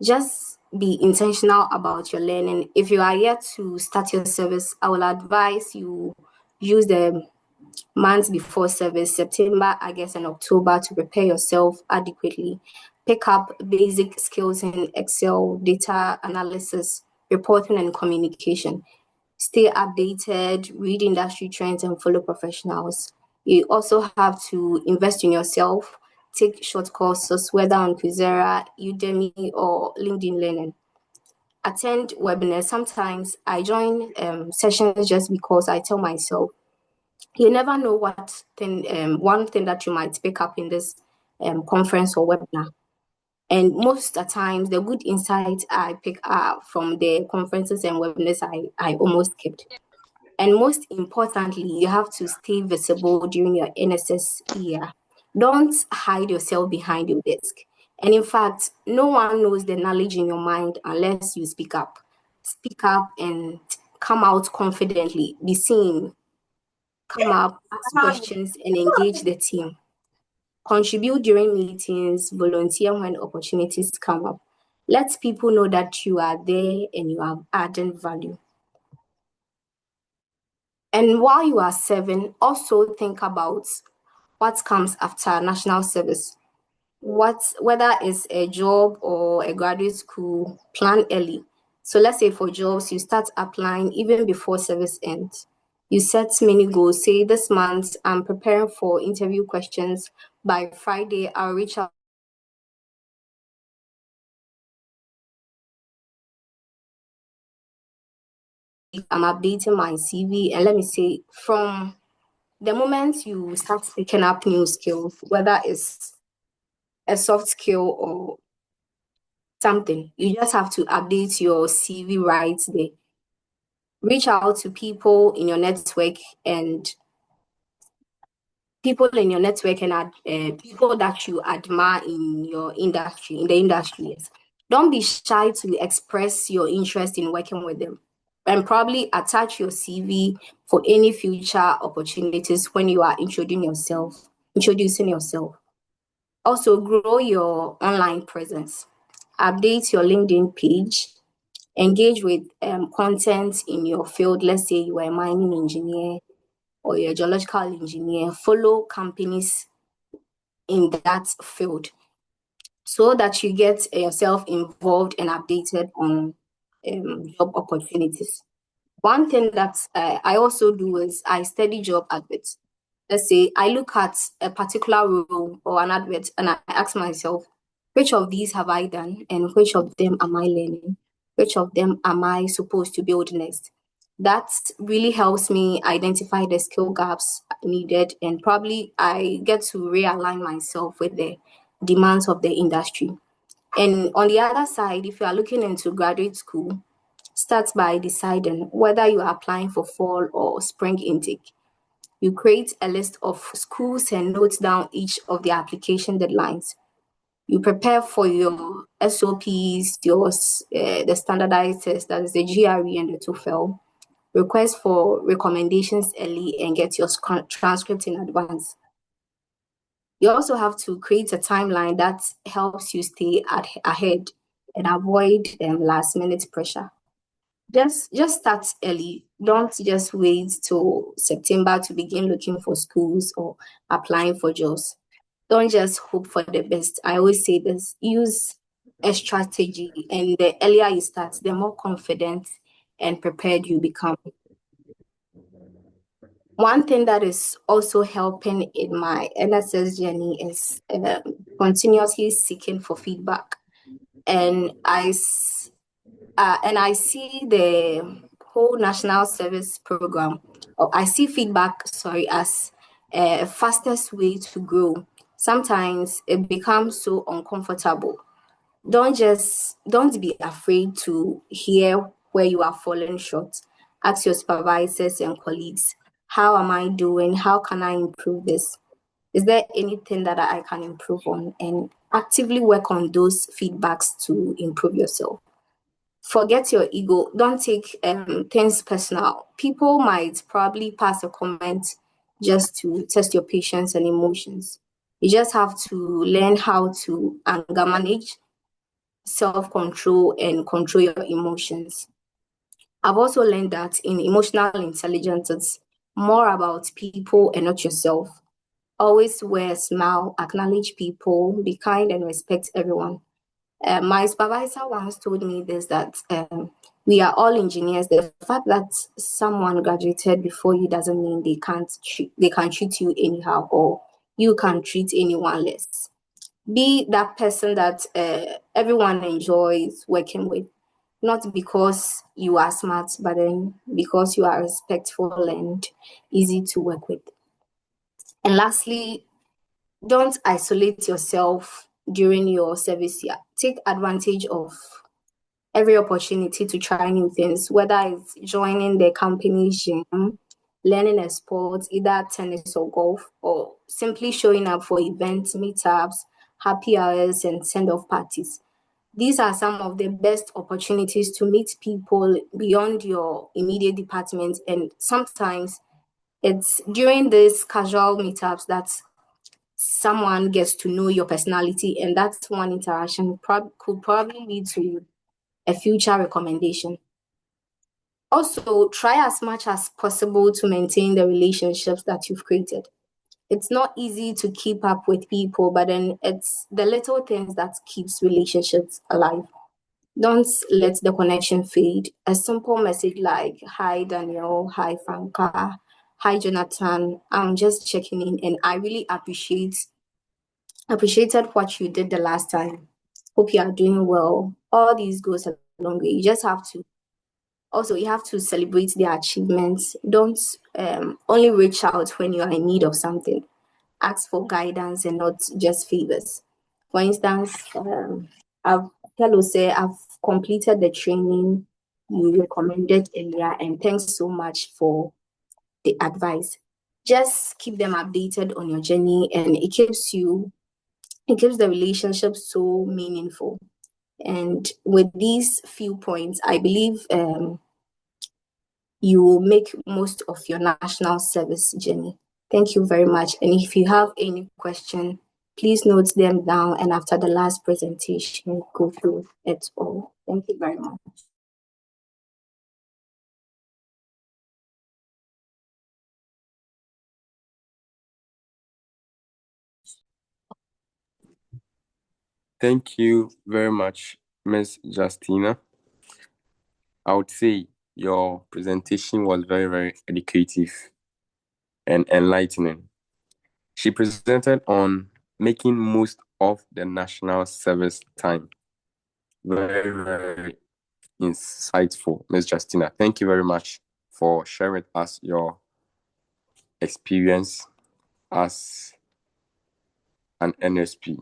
S10: Just be intentional about your learning. If you are yet to start your service, I will advise you use the months before service, September, August, and October, to prepare yourself adequately. Pick up basic skills in Excel, data analysis, reporting, and communication. Stay updated, read industry trends, and follow professionals. You also have to invest in yourself. Take short courses, whether on Coursera, Udemy, or LinkedIn Learning. Attend webinars. Sometimes I join sessions just because I tell myself, you never know what thing, one thing that you might pick up in this conference or webinar. And most of the times, the good insights I pick up from the conferences and webinars I almost skipped. And most importantly, you have to stay visible during your NSS year. Don't hide yourself behind your desk. And in fact, no one knows the knowledge in your mind unless you speak up. Speak up and come out confidently. Be seen. Come up, ask questions, and engage the team. Contribute during meetings, volunteer when opportunities come up. Let people know that you are there and you are adding value. And while you are serving, also think about what comes after national service. Whether it's a job or a graduate school, plan early. So let's say for jobs, you start applying even before service ends. You set many goals. Say this month, I'm preparing for interview questions. By Friday, I'll reach out. I'm updating my CV, and let me say, from the moment you start picking up new skills, whether it's a soft skill or something, you just have to update your CV right there. Reach out to people in your network and people that you admire in your industry, in the industry. Yes. Don't be shy to express your interest in working with them, and probably attach your CV for any future opportunities when you are introducing yourself. Also, grow your online presence. Update your LinkedIn page. Engage with content in your field. Let's say you are a mining engineer or you're a geological engineer. Follow companies in that field so that you get yourself involved and updated on job opportunities. One thing that I also do is I study job adverts. Let's say I look at a particular role or an advert and I ask myself, which of these have I done and which of them am I learning? Which of them am I supposed to build next? That really helps me identify the skill gaps needed, and probably I get to realign myself with the demands of the industry. And on the other side, if you are looking into graduate school, start by deciding whether you are applying for fall or spring intake. You create a list of schools and note down each of the application deadlines. You prepare for your SOPs, the standardized test, that is the GRE and the TOEFL. Request for recommendations early and get your transcript in advance. You also have to create a timeline that helps you stay ahead and avoid last minute pressure. Just start early. Don't just wait till September to begin looking for schools or applying for jobs. Don't just hope for the best. I always say this, use a strategy, and the earlier you start, the more confident and prepared you become. One thing that is also helping in my NSS journey is continuously seeking for feedback. And I see the whole national service program, or I see feedback, as a fastest way to grow. Sometimes it becomes so uncomfortable. Don't be afraid to hear where you are falling short. Ask your supervisors and colleagues, how am I doing? How can I improve this? Is there anything that I can improve on? And actively work on those feedbacks to improve yourself. Forget your ego. Don't take things personal. People might probably pass a comment just to test your patience and emotions. You just have to learn how to anger manage, self-control, and control your emotions. I've also learned that in emotional intelligence, it's more about people and not yourself. Always wear a smile, acknowledge people, be kind, and respect everyone. My supervisor once told me this, that we are all engineers. The fact that someone graduated before you doesn't mean they can treat you anyhow, or you can treat anyone less. Be that person that everyone enjoys working with, not because you are smart, but then because you are respectful and easy to work with. And lastly, don't isolate yourself during your service year. Take advantage of every opportunity to try new things, whether it's joining the company gym, learning a sport, either tennis or golf, or simply showing up for events, meetups, happy hours, and send-off parties. These are some of the best opportunities to meet people beyond your immediate department. And sometimes it's during these casual meetups that someone gets to know your personality, and that's one interaction could probably lead to a future recommendation. Also, try as much as possible to maintain the relationships that you've created. It's not easy to keep up with people, but then it's the little things that keeps relationships alive. Don't let the connection fade. A simple message like, hi Daniel, hi Franca, hi Jonathan, I'm just checking in and I really appreciated what you did the last time. Hope you are doing well. All these goes a long way. You just have to Also, you have to celebrate their achievements. Don't only reach out when you are in need of something. Ask for guidance and not just favors. For instance, I've completed the training you recommended earlier, and thanks so much for the advice. Just keep them updated on your journey, and it keeps the relationship so meaningful. And with these few points, I believe you will make most of your national service journey. Thank you very much. And if you have any question, please note them down, and after the last presentation, go through it all. Thank you very much.
S2: Thank you very much, Ms. Justina. I would say your presentation was very, very educative and enlightening. She presented on making most of the national service time. Very, very insightful, Ms. Justina. Thank you very much for sharing with us your experience as an NSP.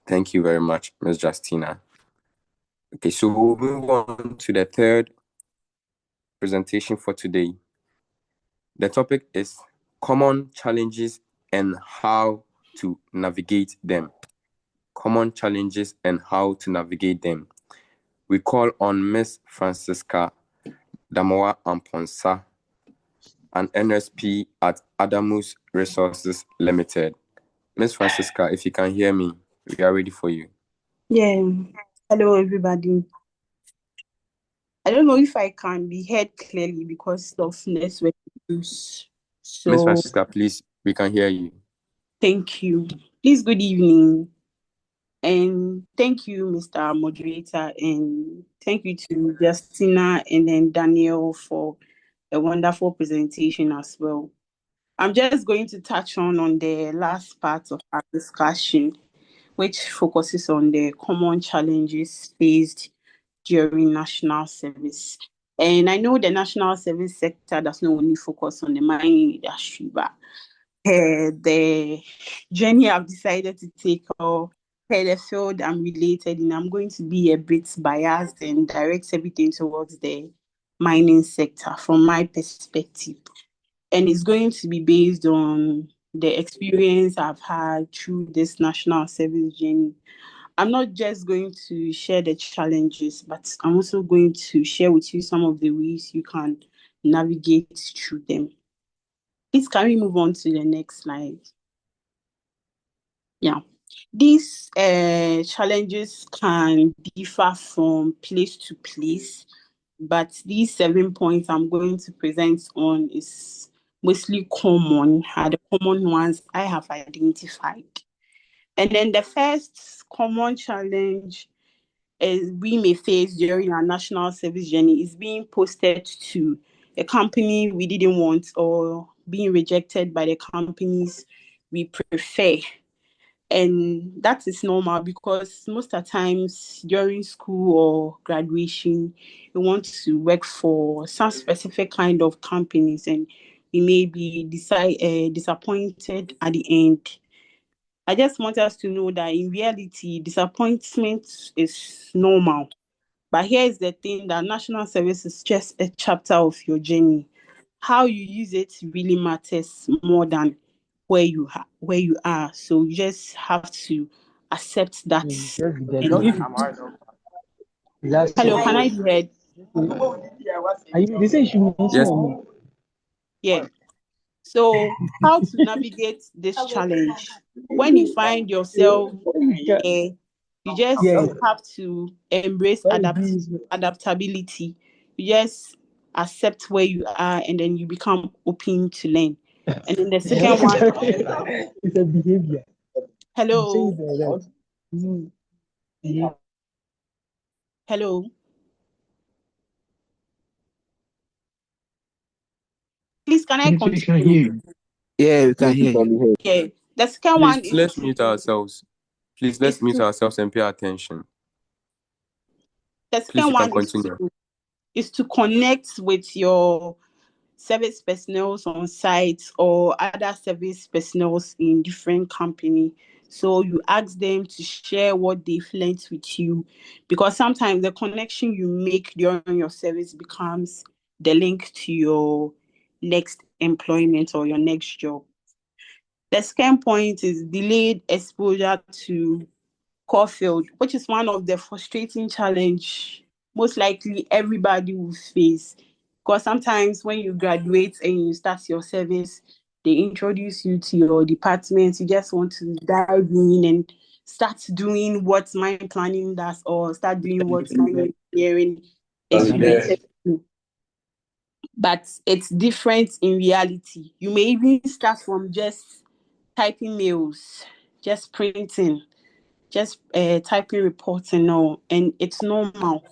S2: Thank you very much, Ms. Justina. Okay, so we'll move on to the third presentation for today. The topic is common challenges and how to navigate them. Common challenges and how to navigate them. We call on Ms. Francisca Damoaa Amponsah, an NSP at Adamus Resources Limited. Ms. Francisca, if you can hear me, we are ready for you.
S11: Yeah. Hello, everybody. I don't know if I can be heard clearly because of network issues.
S2: Ms.
S11: So,
S2: Francisca, please, we can hear you.
S11: thank you. Please, good evening. And thank you, Mr. Moderator. And thank you to Justina and then Daniel for a wonderful presentation as well. I'm just going to touch on the last part of our discussion, which focuses on the common challenges faced during national service. And I know the national service sector does not only focus on the mining industry, but the journey I've decided to take, or the field I'm related in, I'm going to be a bit biased and direct everything towards the mining sector from my perspective. And it's going to be based on the experience I've had through this national service journey. I'm not just going to share the challenges, but I'm also going to share with you some of the ways you can navigate through them. Please, can we move on to the next slide? Yeah. These challenges can differ from place to place, but these 7 points I'm going to present on is mostly common, are the common ones I have identified. And then the first common challenge we may face during our national service journey is being posted to a company we didn't want or being rejected by the companies we prefer. And that is normal because most of the times during school or graduation, we want to work for some specific kind of companies and we may be disappointed at the end. I just want us to know that in reality, disappointment is normal. But here's the thing, that national service is just a chapter of your journey. How you use it really matters more than where you are. So you just have to accept that. Hello, can I be heard?
S2: Yes.
S11: Yeah. So how to navigate this challenge? When you find yourself there, you just have to embrace adaptability. You just accept where you are and then you become open to learn. And then the second one,
S12: it's a behavior.
S11: hello. Hello. Please, can I continue?
S1: Yeah, we can hear you.
S11: Yeah. The second one
S2: Please,
S11: is
S2: let's mute ourselves. Please, let's mute ourselves and pay attention.
S11: The
S2: Please,
S11: second
S2: you can
S11: one is
S2: continue.
S11: is to connect with your service personnel on site or other service personnel in different company. So you ask them to share what they've learned with you, because sometimes the connection you make during your service becomes the link to your next employment or your next job. The second point is delayed exposure to core field, which is one of the frustrating challenge most likely everybody will face. Because sometimes when you graduate and you start your service, they introduce you to your department. You just want to dive in and start doing what mine planning does, or start doing what mine engineering is related to. But it's different in reality. You may even start from just typing mails, just printing, just typing reports and all, and it's normal.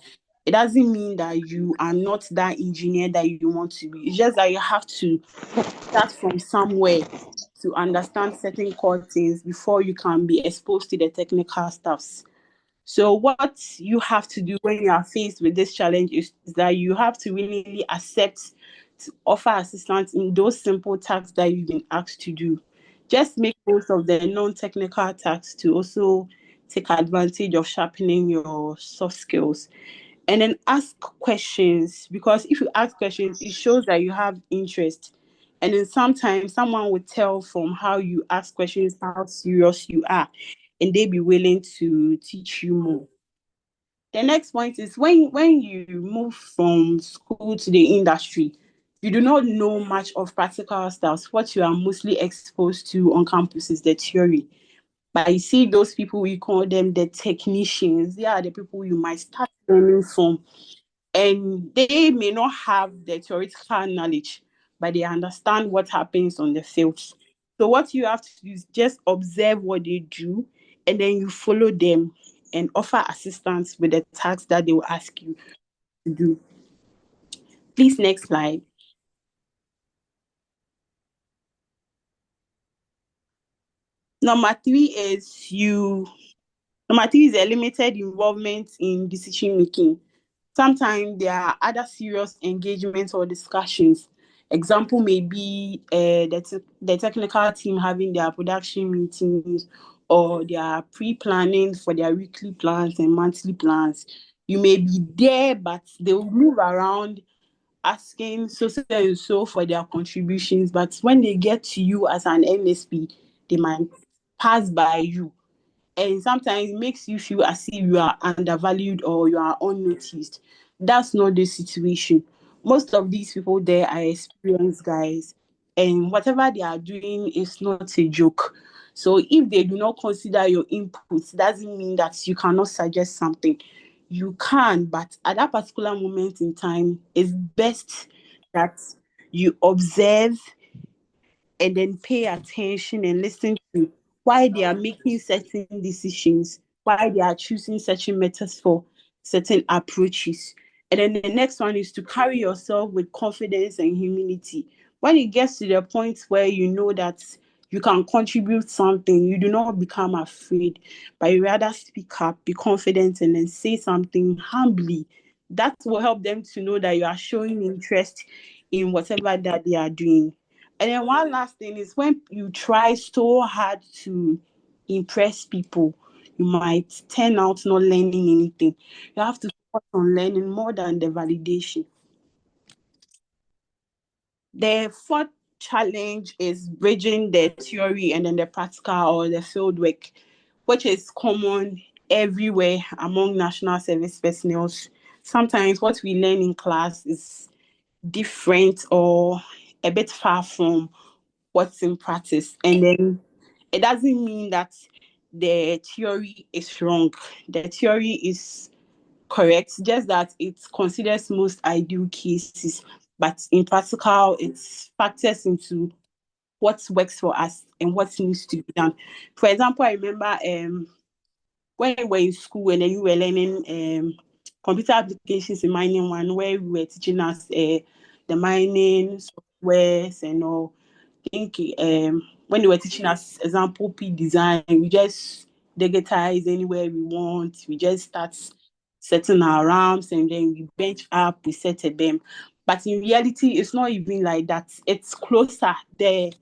S11: It doesn't mean that you are not that engineer that you want to be. It's just that you have to start from somewhere to understand certain core things before you can be exposed to the technical stuffs. So what you have to do when you are faced with this challenge is that you have to willingly accept to offer assistance in those simple tasks that you've been asked to do. Just make most of the non-technical tasks to also take advantage of sharpening your soft skills. And then ask questions, because if you ask questions, it shows that you have interest. And then sometimes someone would tell from how you ask questions how serious you are, and they be willing to teach you more. The next point is when you move from school to the industry, you do not know much of practical stuff. What you are mostly exposed to on campus is the theory. But you see those people, we call them the technicians. They are the people you might start learning from. And they may not have the theoretical knowledge, but they understand what happens on the field. So what you have to do is just observe what they do, and then you follow them and offer assistance with the tasks that they will ask you to do. Please, next slide. Number three is a limited involvement in decision making. Sometimes there are other serious engagements or discussions. Example may be the technical team having their production meetings, or their pre-planning for their weekly plans and monthly plans. You may be there, but they will move around asking so and so for their contributions. But when they get to you as an MSP, they might pass by you. And sometimes it makes you feel as if you are undervalued or you are unnoticed. That's not the situation. Most of these people there are experienced guys, and whatever they are doing is not a joke. So if they do not consider your inputs, doesn't mean that you cannot suggest something. You can, but at that particular moment in time, it's best that you observe and then pay attention and listen to why they are making certain decisions, why they are choosing certain methods for certain approaches. And then the next one is to carry yourself with confidence and humility. When it gets to the point where you know that you can contribute something, you do not become afraid, but you rather speak up, be confident, and then say something humbly. That will help them to know that you are showing interest in whatever that they are doing. And then one last thing is, when you try so hard to impress people, you might turn out not learning anything. You have to focus on learning more than the validation. The fourth challenge is bridging the theory and then the practical or the field work, which is common everywhere among national service personnel. Sometimes what we learn in class is different or a bit far from what's in practice. And then it doesn't mean that the theory is wrong. The theory is correct, just that it considers most ideal cases, but in practical, it factors into what works for us and what needs to be done. For example, I remember when we were in school and then you were learning computer applications in mining one, where we were teaching us the mining softwares and all. I think when they were teaching us example P design, we just digitize anywhere we want. We just start setting our ramps, and then we bench up, we set a beam. But in reality, it's not even like that. It's closer. The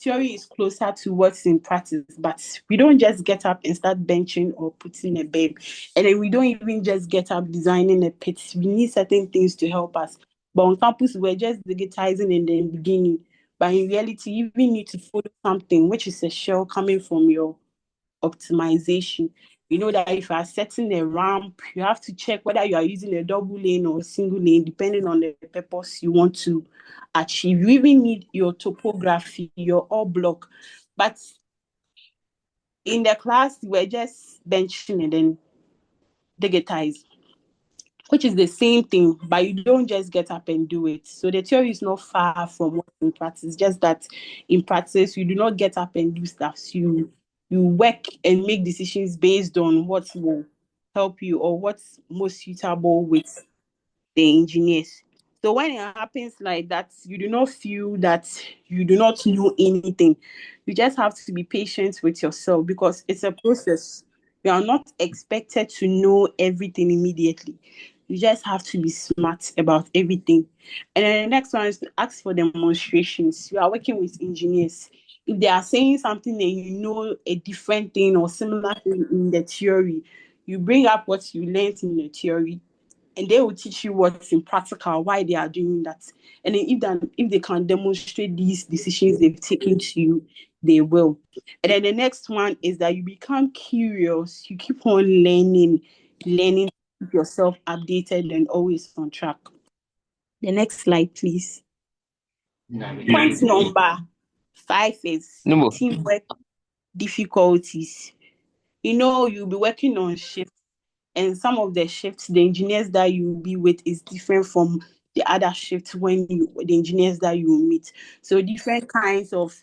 S11: theory is closer to what's in practice, but we don't just get up and start benching or putting a beam. And then we don't even just get up designing a pit. We need certain things to help us. But on campus, we're just digitizing in the beginning. But in reality, you even need to follow something, which is a shell coming from your optimization. You know that if you are setting a ramp, you have to check whether you are using a double lane or a single lane, depending on the purpose you want to achieve. You even need your topography, your all block. But in the class, we're just benching and then digitize, which is the same thing, but you don't just get up and do it. So the theory is not far from what in practice, just that in practice, you do not get up and do stuff. So you work and make decisions based on what will help you or what's most suitable with the engineers. So when it happens like that, you do not feel that you do not know anything. You just have to be patient with yourself because it's a process. You are not expected to know everything immediately. You just have to be smart about everything. And then the next one is to ask for demonstrations. You are working with engineers. If they are saying something and you know a different thing or similar thing in the theory, you bring up what you learned in the theory and they will teach you what's in practical, why they are doing that. And then if they can demonstrate these decisions they've taken to you, they will. And then the next one is that you become curious. You keep on learning, to keep yourself updated and always on track. The next slide, please. Point number 5 is teamwork difficulties. You'll be working on shifts, and some of the shifts, the engineers that you'll be with is different from the other shifts the engineers that you meet. So different kinds of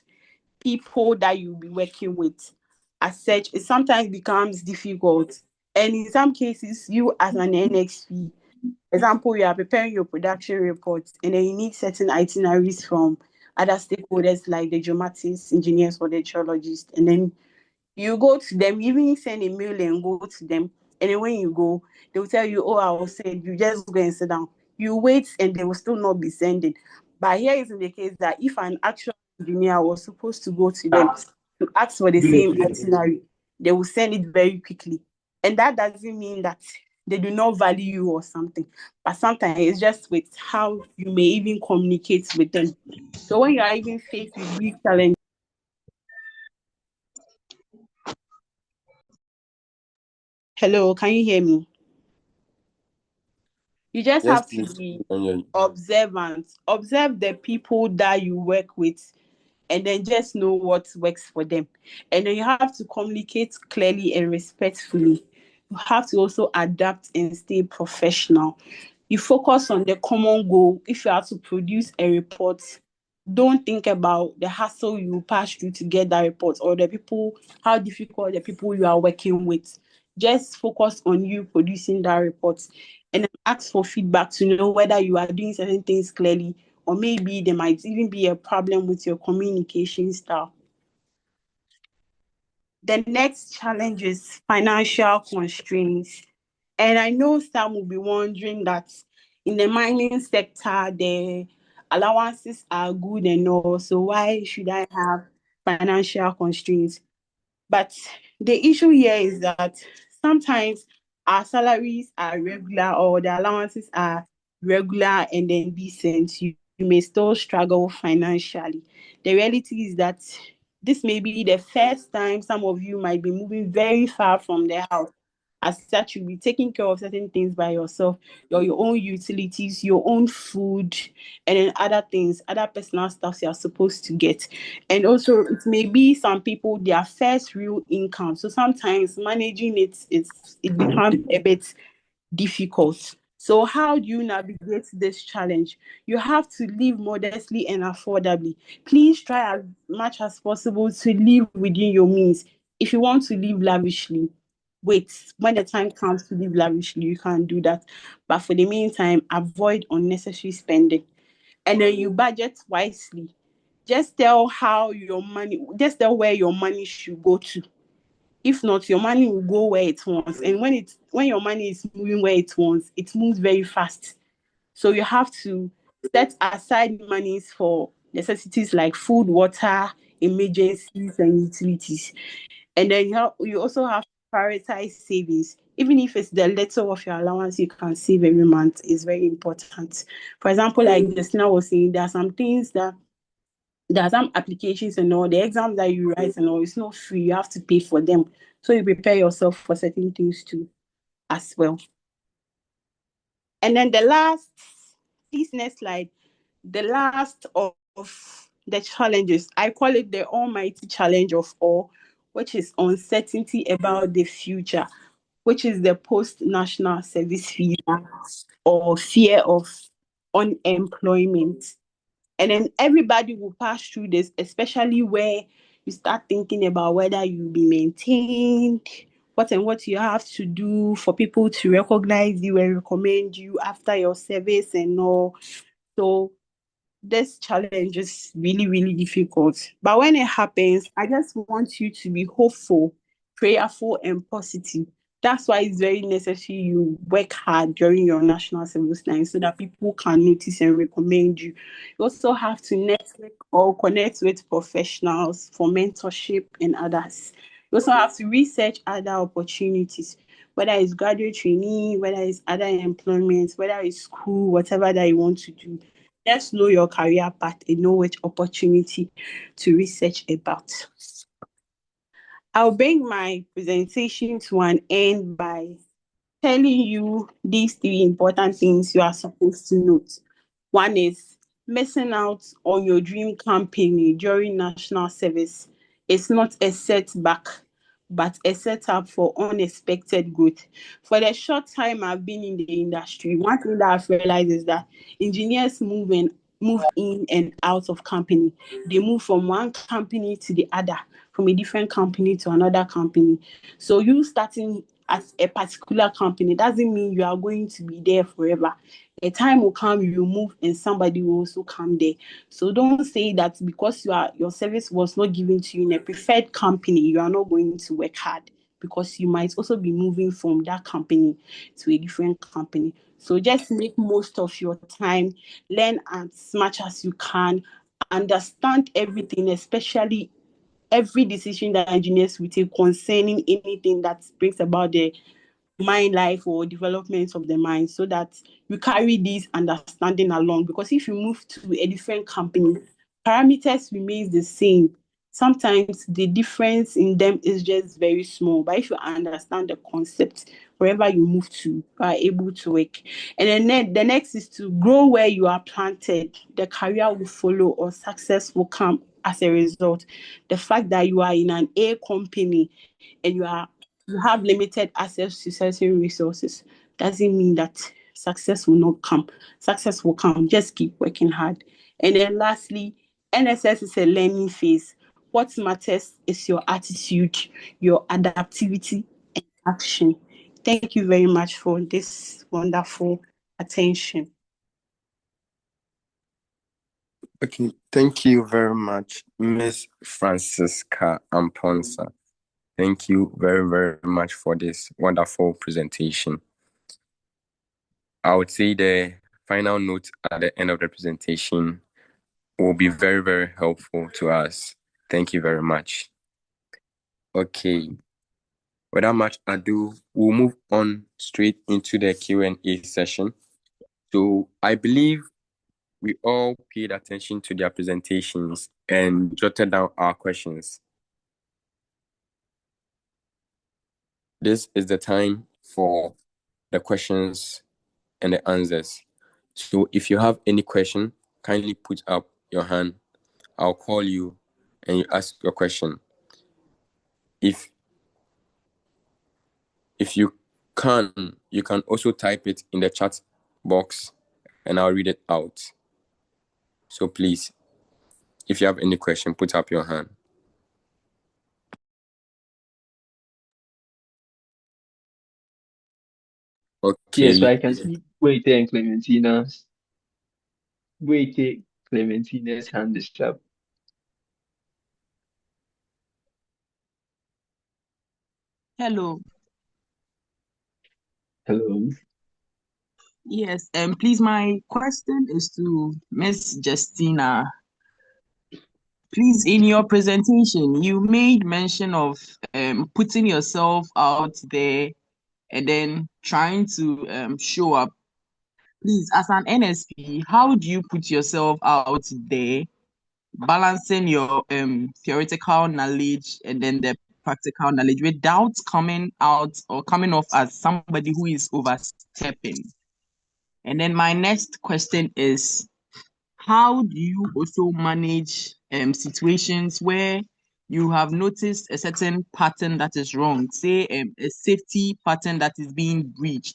S11: people that you'll be working with. As such, it sometimes becomes difficult. And in some cases, you as an NXP, example, you are preparing your production reports and then you need certain itineraries from other stakeholders like the geomatics engineers or the geologists. And then you go to them, you even send a mail and go to them. And then when you go, they will tell you, oh, I will send, you just go and sit down. You wait and they will still not be sending. But here is in the case that if an actual engineer was supposed to go to them to ask for the same itinerary, they will send it very quickly. And that doesn't mean that they do not value you or something. But sometimes it's just with how you may even communicate with them. So when you are even faced with big challenges, hello, can you hear me? You just
S2: Yes,
S11: have to
S2: please.
S11: be observant. Observe the people that you work with and then just know what works for them. And then you have to communicate clearly and respectfully. You have to also adapt and stay professional. You focus on the common goal. If you have to produce a report, don't think about the hassle you pass through to get that report or how difficult the people you are working with. Just focus on you producing that report and ask for feedback to know whether you are doing certain things clearly or maybe there might even be a problem with your communication style. The next challenge is financial constraints. And I know some will be wondering that in the mining sector, the allowances are good and all, so why should I have financial constraints? But the issue here is that sometimes our salaries are regular or the allowances are regular and then decent. You may still struggle financially. The reality is that this may be the first time some of you might be moving very far from their house. As such, you'll be taking care of certain things by yourself, your own utilities, your own food, and then other things, other personal stuff you are supposed to get. And also, it may be some people, their first real income. So sometimes managing it becomes a bit difficult. So how do you navigate this challenge? You have to live modestly and affordably. Please try as much as possible to live within your means. If you want to live lavishly, wait. When the time comes to live lavishly, you can do that. But for the meantime, avoid unnecessary spending. And then you budget wisely. Just tell where your money should go to. If not, your money will go where it wants. And when your money is moving where it wants, it moves very fast. So you have to set aside monies for necessities like food, water, emergencies, and utilities. And then you also have to prioritize savings. Even if it's the little of your allowance you can save every month is very important. For example, like Justina was saying, there are some things that there are some applications and all the exams that you write and all, it's not free. You have to pay for them. So you prepare yourself for certain things too as well. And then please next slide. The last of the challenges, I call it the almighty challenge of all, which is uncertainty about the future, which is the post-national service visa or fear of unemployment. And then everybody will pass through this, especially where you start thinking about whether you'll be maintained, what you have to do for people to recognize you and recommend you after your service and all. So this challenge is really, really difficult. But when it happens, I just want you to be hopeful, prayerful, and positive. That's why it's very necessary you work hard during your national service line so that people can notice and recommend you. You also have to network or connect with professionals for mentorship and others. You also have to research other opportunities, whether it's graduate trainee, whether it's other employment, whether it's school, whatever that you want to do. Just know your career path and know which opportunity to research about. I'll bring my presentation to an end by telling you these three important things you are supposed to note. One is missing out on your dream company during national service. It's not a setback, but a setup for unexpected growth. For the short time I've been in the industry, one thing that I've realized is that engineers move in and out of company. They move from one company to the other, from a different company to another company. So you starting at a particular company doesn't mean you are going to be there forever. A time will come, you move, and somebody will also come there. So don't say that because your service was not given to you in a preferred company, you are not going to work hard, because you might also be moving from that company to a different company. So just make most of your time, learn as much as you can, understand everything, especially every decision that engineers will take concerning anything that brings about the mind life or development of the mind, so that you carry this understanding along. Because if you move to a different company, parameters remains the same. Sometimes the difference in them is just very small, but if you understand the concept, wherever you move to, you are able to work. And then the next is to grow where you are planted. The career will follow, or success will come as a result. The fact that you are in an A company and you have limited access to certain resources doesn't mean that success will not come. Success will come. Just keep working hard. And then lastly, NSS is a learning phase. What matters is your attitude, your adaptivity, and action. Thank you very much for this wonderful attention.
S2: Okay, thank you very much, Miss Francisca Amponsah. Thank you very, very much for this wonderful presentation. I would say the final note at the end of the presentation will be very, very helpful to us. Thank you very much. Okay, without much ado, we'll move on straight into the Q&A session. So I believe we all paid attention to their presentations and jotted down our questions. This is the time for the questions and the answers. So if you have any question, kindly put up your hand. I'll call you and you ask your question. If you can also type it in the chat box and I'll read it out. So please, if you have any question, put up your hand. Okay.
S8: Yes, so I can see Boadi and Clementina's hand is up.
S13: Hello.
S8: Hello.
S13: Yes, please, my question is to Miss Justina. Please, in your presentation, you made mention of putting yourself out there and then trying to show up. Please, as an NSP, how do you put yourself out there, balancing your theoretical knowledge and then the practical knowledge without coming out or coming off as somebody who is overstepping? And then my next question is, how do you also manage situations where you have noticed a certain pattern that is wrong, say a safety pattern that is being breached?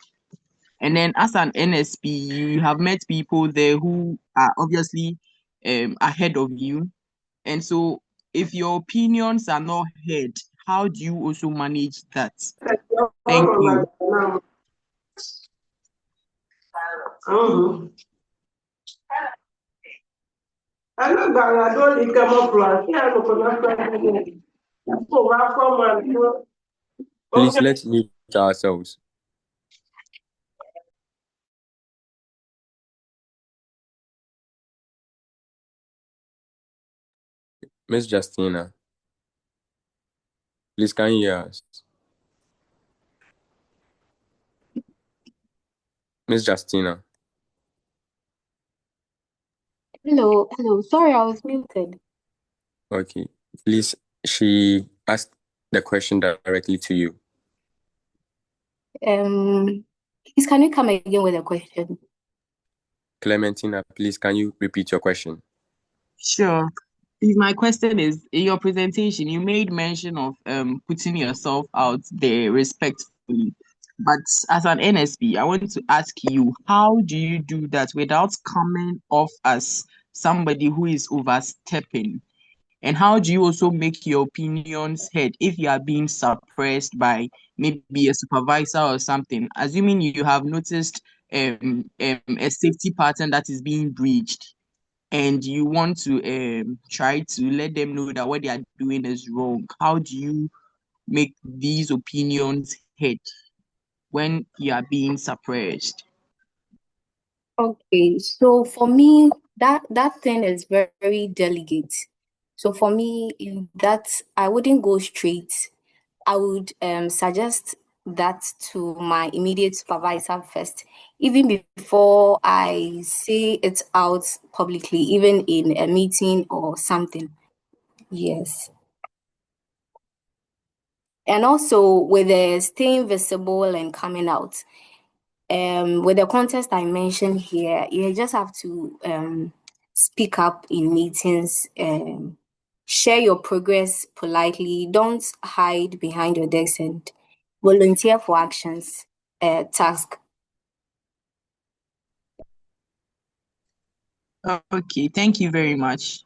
S13: And then as an NSP, you have met people there who are obviously ahead of you. And so if your opinions are not heard, how do you also manage that? Thank you.
S2: Please let's mute ourselves. Miss Justina, please can you hear us? Miss Justina.
S10: Hello. Sorry, I was muted.
S2: Okay. Please, she asked the question directly to you.
S10: Please, can you come again with a question?
S2: Clementina, please, can you repeat your question?
S13: Sure. My question is, in your presentation, you made mention of putting yourself out there respectfully. But as an NSP, I want to ask you, how do you do that without coming off as somebody who is overstepping? And how do you also make your opinions heard if you are being suppressed by maybe a supervisor or something? Assuming you have noticed a safety pattern that is being breached, and you want to try to let them know that what they are doing is wrong, how do you make these opinions heard when you are being suppressed?
S10: Okay, so for me, that thing is very, very delicate. So for me, in that, I wouldn't go straight. I would suggest that to my immediate supervisor first, even before I say it out publicly, even in a meeting or something. Yes. And also with the staying visible and coming out, with the context I mentioned here, you just have to speak up in meetings, share your progress politely, don't hide behind your desk, and volunteer for actions, task.
S13: Okay, thank you very much.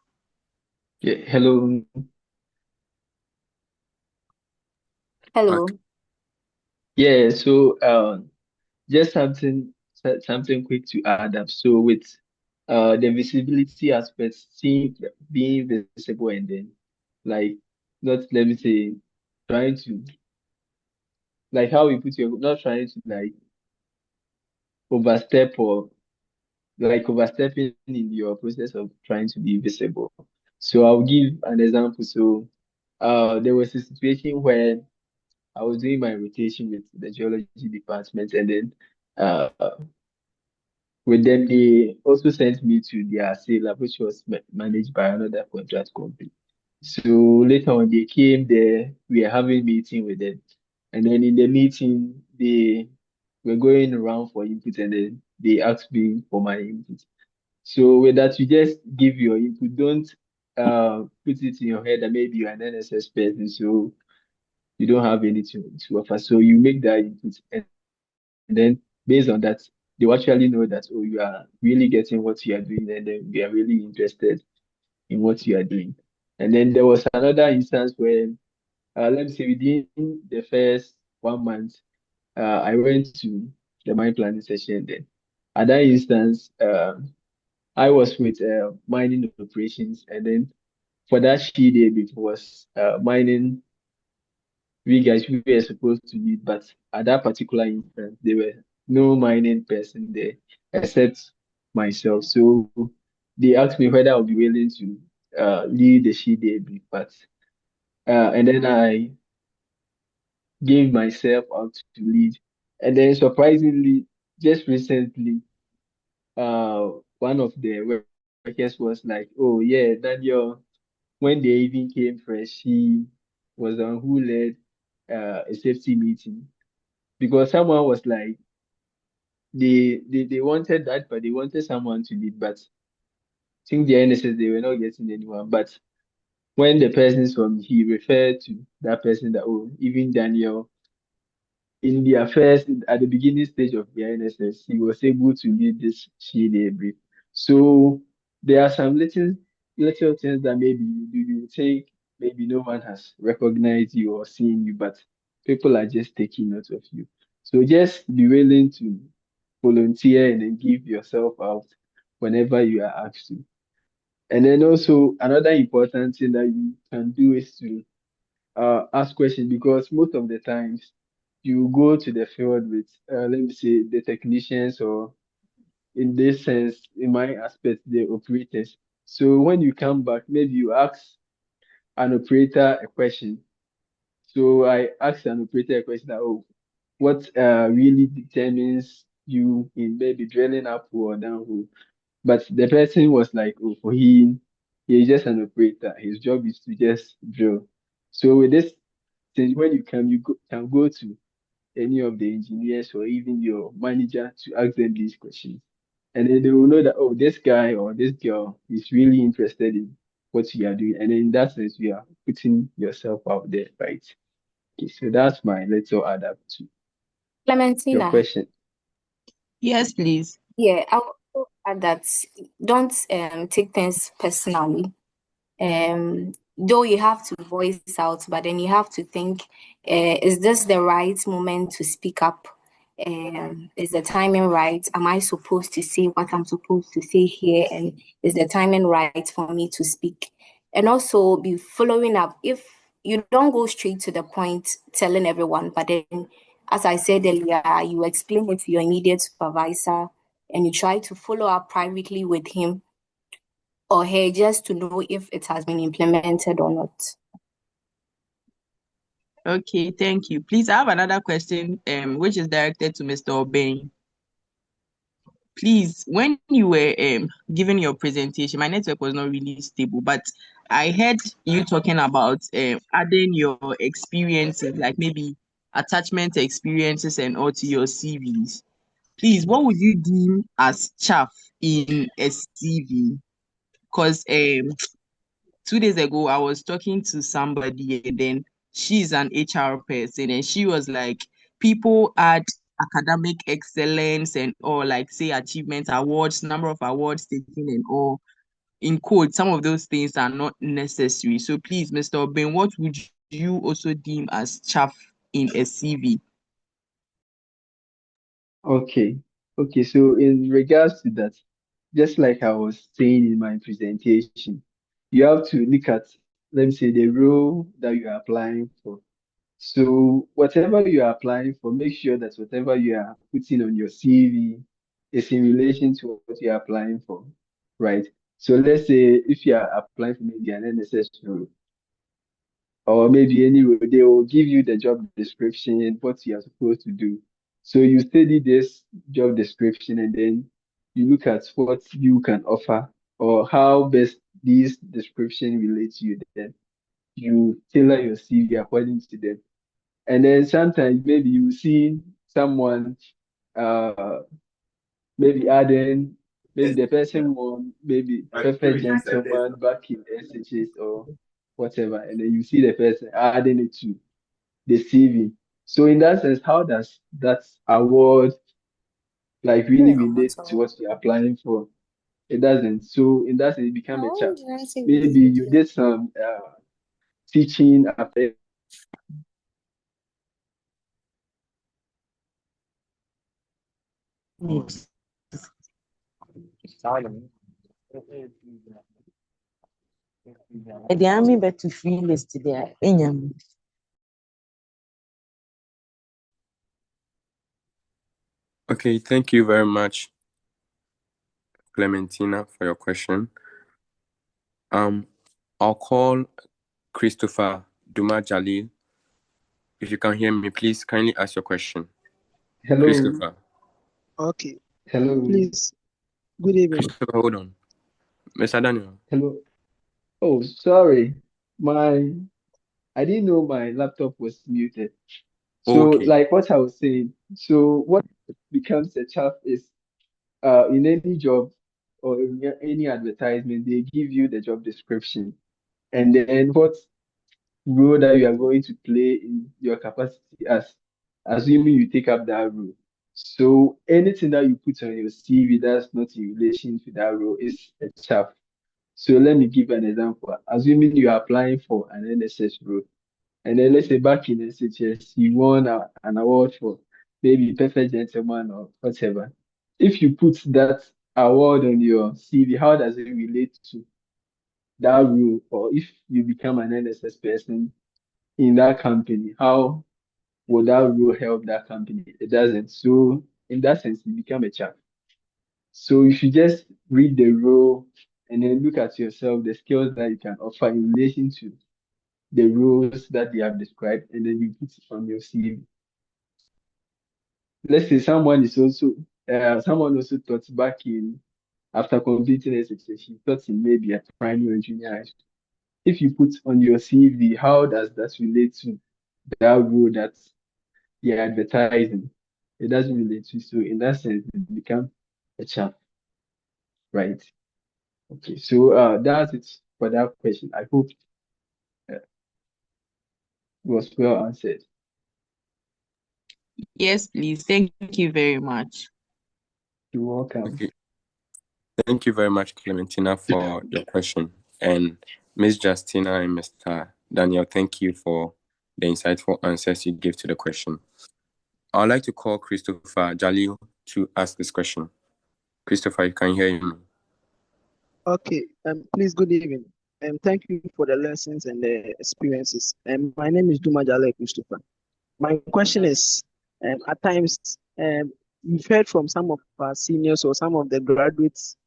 S8: Yeah, hello.
S10: Hello.
S8: Yeah, so just something quick to add up. So with the visibility aspect, seeing being visible and then like not, let me say, trying to, like, how you put your, not trying to like overstep or like overstepping in your process of trying to be visible. So I'll give an example. So there was a situation where I was doing my rotation with the geology department, and then uh with them they also sent me to their sailor, which was managed by another contract company. So later on they came there, we are having meeting with them. And then in the meeting they were going around for input, and then they asked me for my input. So with that, you just give your input. Don't put it in your head that maybe you're an NSS person, so you don't have anything to offer. So you make that input, and then based on that, they will actually know that, oh, you are really getting what you are doing, and then they are really interested in what you are doing. And then there was another instance where, let me say, within the first 1 month, I went to the mine planning session. Then at that instance, I was with mining operations, and then for that she did, it was mining we guys we were supposed to lead, but at that particular instance, there were no mining person there except myself. So they asked me whether I would be willing to lead the she day brief, but and then I gave myself out to lead. And then surprisingly, just recently, one of the workers was like, "Oh yeah, Daniel." When they even came fresh, he was the one who led a safety meeting because someone was like, they wanted that, but they wanted someone to lead. But I think the NSS they were not getting anyone. But when the person saw me, he referred to that person that oh, even Daniel in their first at the beginning stage of the NSS, he was able to lead this she day brief. So there are some little things that maybe you think maybe no one has recognized you or seen you, but people are just taking note of you. So just be willing to volunteer and then give yourself out whenever you are asked to. And then also another important thing that you can do is to ask questions because most of the times you go to the field with, let me say, the technicians or in this sense, in my aspect, the operators. So when you come back, maybe you ask an operator a question. So I asked an operator a question that, oh, what really determines you in maybe drilling uphole or downhole? But the person was like, oh, for him, he's just an operator. His job is to just drill. So with this thing, when can go to any of the engineers or even your manager to ask them these questions. And then they will know that, oh, this guy or this girl is really interested in what you are doing. And then in that sense, you are putting yourself out there, right? Okay, so that's my little add up to your
S10: Clementina.
S8: question.
S13: Yes, please.
S10: Yeah, I will also add that don't take things personally. Though you have to voice out, but then you have to think, is this the right moment to speak up? Is the timing right? Am I supposed to say what I'm supposed to say here? And is the timing right for me to speak? And also be following up. If you don't go straight to the point telling everyone, but then, as I said earlier, you explain it to your immediate supervisor and you try to follow up privately with him or her just to know if it has been implemented or not.
S13: Okay, thank you. Please, I have another question, which is directed to Mr. Obeng. Please, when you were giving your presentation, my network was not really stable, but I heard you talking about adding your experiences, like maybe attachment experiences and all to your CVs. Please, what would you deem as chaff in a CV? Because 2 days ago, I was talking to somebody, and then she's an HR person, and she was like, people add academic excellence and all, like say achievement awards, number of awards taken, and all. In code, some of those things are not necessary. So please, Mr. Obeng, what would you also deem as chaff in a CV?
S8: Okay. Okay. So in regards to that, just like I was saying in my presentation, you have to look at, let me say, the role that you are applying for. So whatever you are applying for, make sure that whatever you are putting on your CV is in relation to what you are applying for, right? So let's say if you are applying for maybe an NSS role, or maybe anyway, they will give you the job description and what you are supposed to do. So you study this job description and then you look at what you can offer or how best this description relates to you. Then you tailor your CV according to them. And then sometimes maybe you see someone uh maybe adding maybe the person won maybe perfect gentleman back in SHS or whatever, and then you see the person adding it to the CV. So in that sense, how does that award like really relate to what you're applying for? It doesn't. So in that sense, it become a chat. Maybe you did some teaching after.
S14: The army bet to free list there.
S2: Okay, thank you very much, Clementina, for your question. I'll call Christopher Duma Jalil. If you can hear me, please kindly ask your question.
S8: Hello.
S2: Christopher.
S12: Okay.
S8: Hello.
S12: Please. Good evening.
S2: Christopher, hold on. Mr. Daniel.
S8: Hello. Oh, sorry. I didn't know my laptop was muted. So,
S2: Okay.
S8: like what I was saying, so what becomes a chaff is in any job or in any advertisement, they give you the job description and then what role that you are going to play in your capacity as assuming you take up that role. So anything that you put on your CV that's not in relation to that role is a chaff. So let me give an example. Assuming you are applying for an NSS role, and then let's say back in SHS, you won an award for maybe Perfect Gentleman or whatever. If you put that award on your CV, how does it relate to that role? Or if you become an NSS person in that company, how would that role help that company? It doesn't. So in that sense, you become a chap. So you should just read the role and then look at yourself, the skills that you can offer in relation to the roles that they have described, and then you put it on your CV. Let's say someone also taught back in after completing SHS, he taught in maybe a primary or junior high school. If you put on your CV, how does that relate to that role that you're advertising? It doesn't relate to. So in that sense, it becomes a chap, right? Okay, so that's it for that question. I hope it was well answered.
S13: Yes, please. Thank you very much.
S8: You're welcome.
S2: Okay. Thank you very much, Clementina, for your question. And Ms. Justina and Mr. Daniel, thank you for the insightful answers you gave to the question. I'd like to call Christopher Jalil to ask this question. Christopher, you can hear me.
S12: Okay. Please, good evening. Thank you for the lessons and the experiences. My name is Duma Jalil Christopher. My question is, at times, we've heard from some of our seniors or some of the graduates,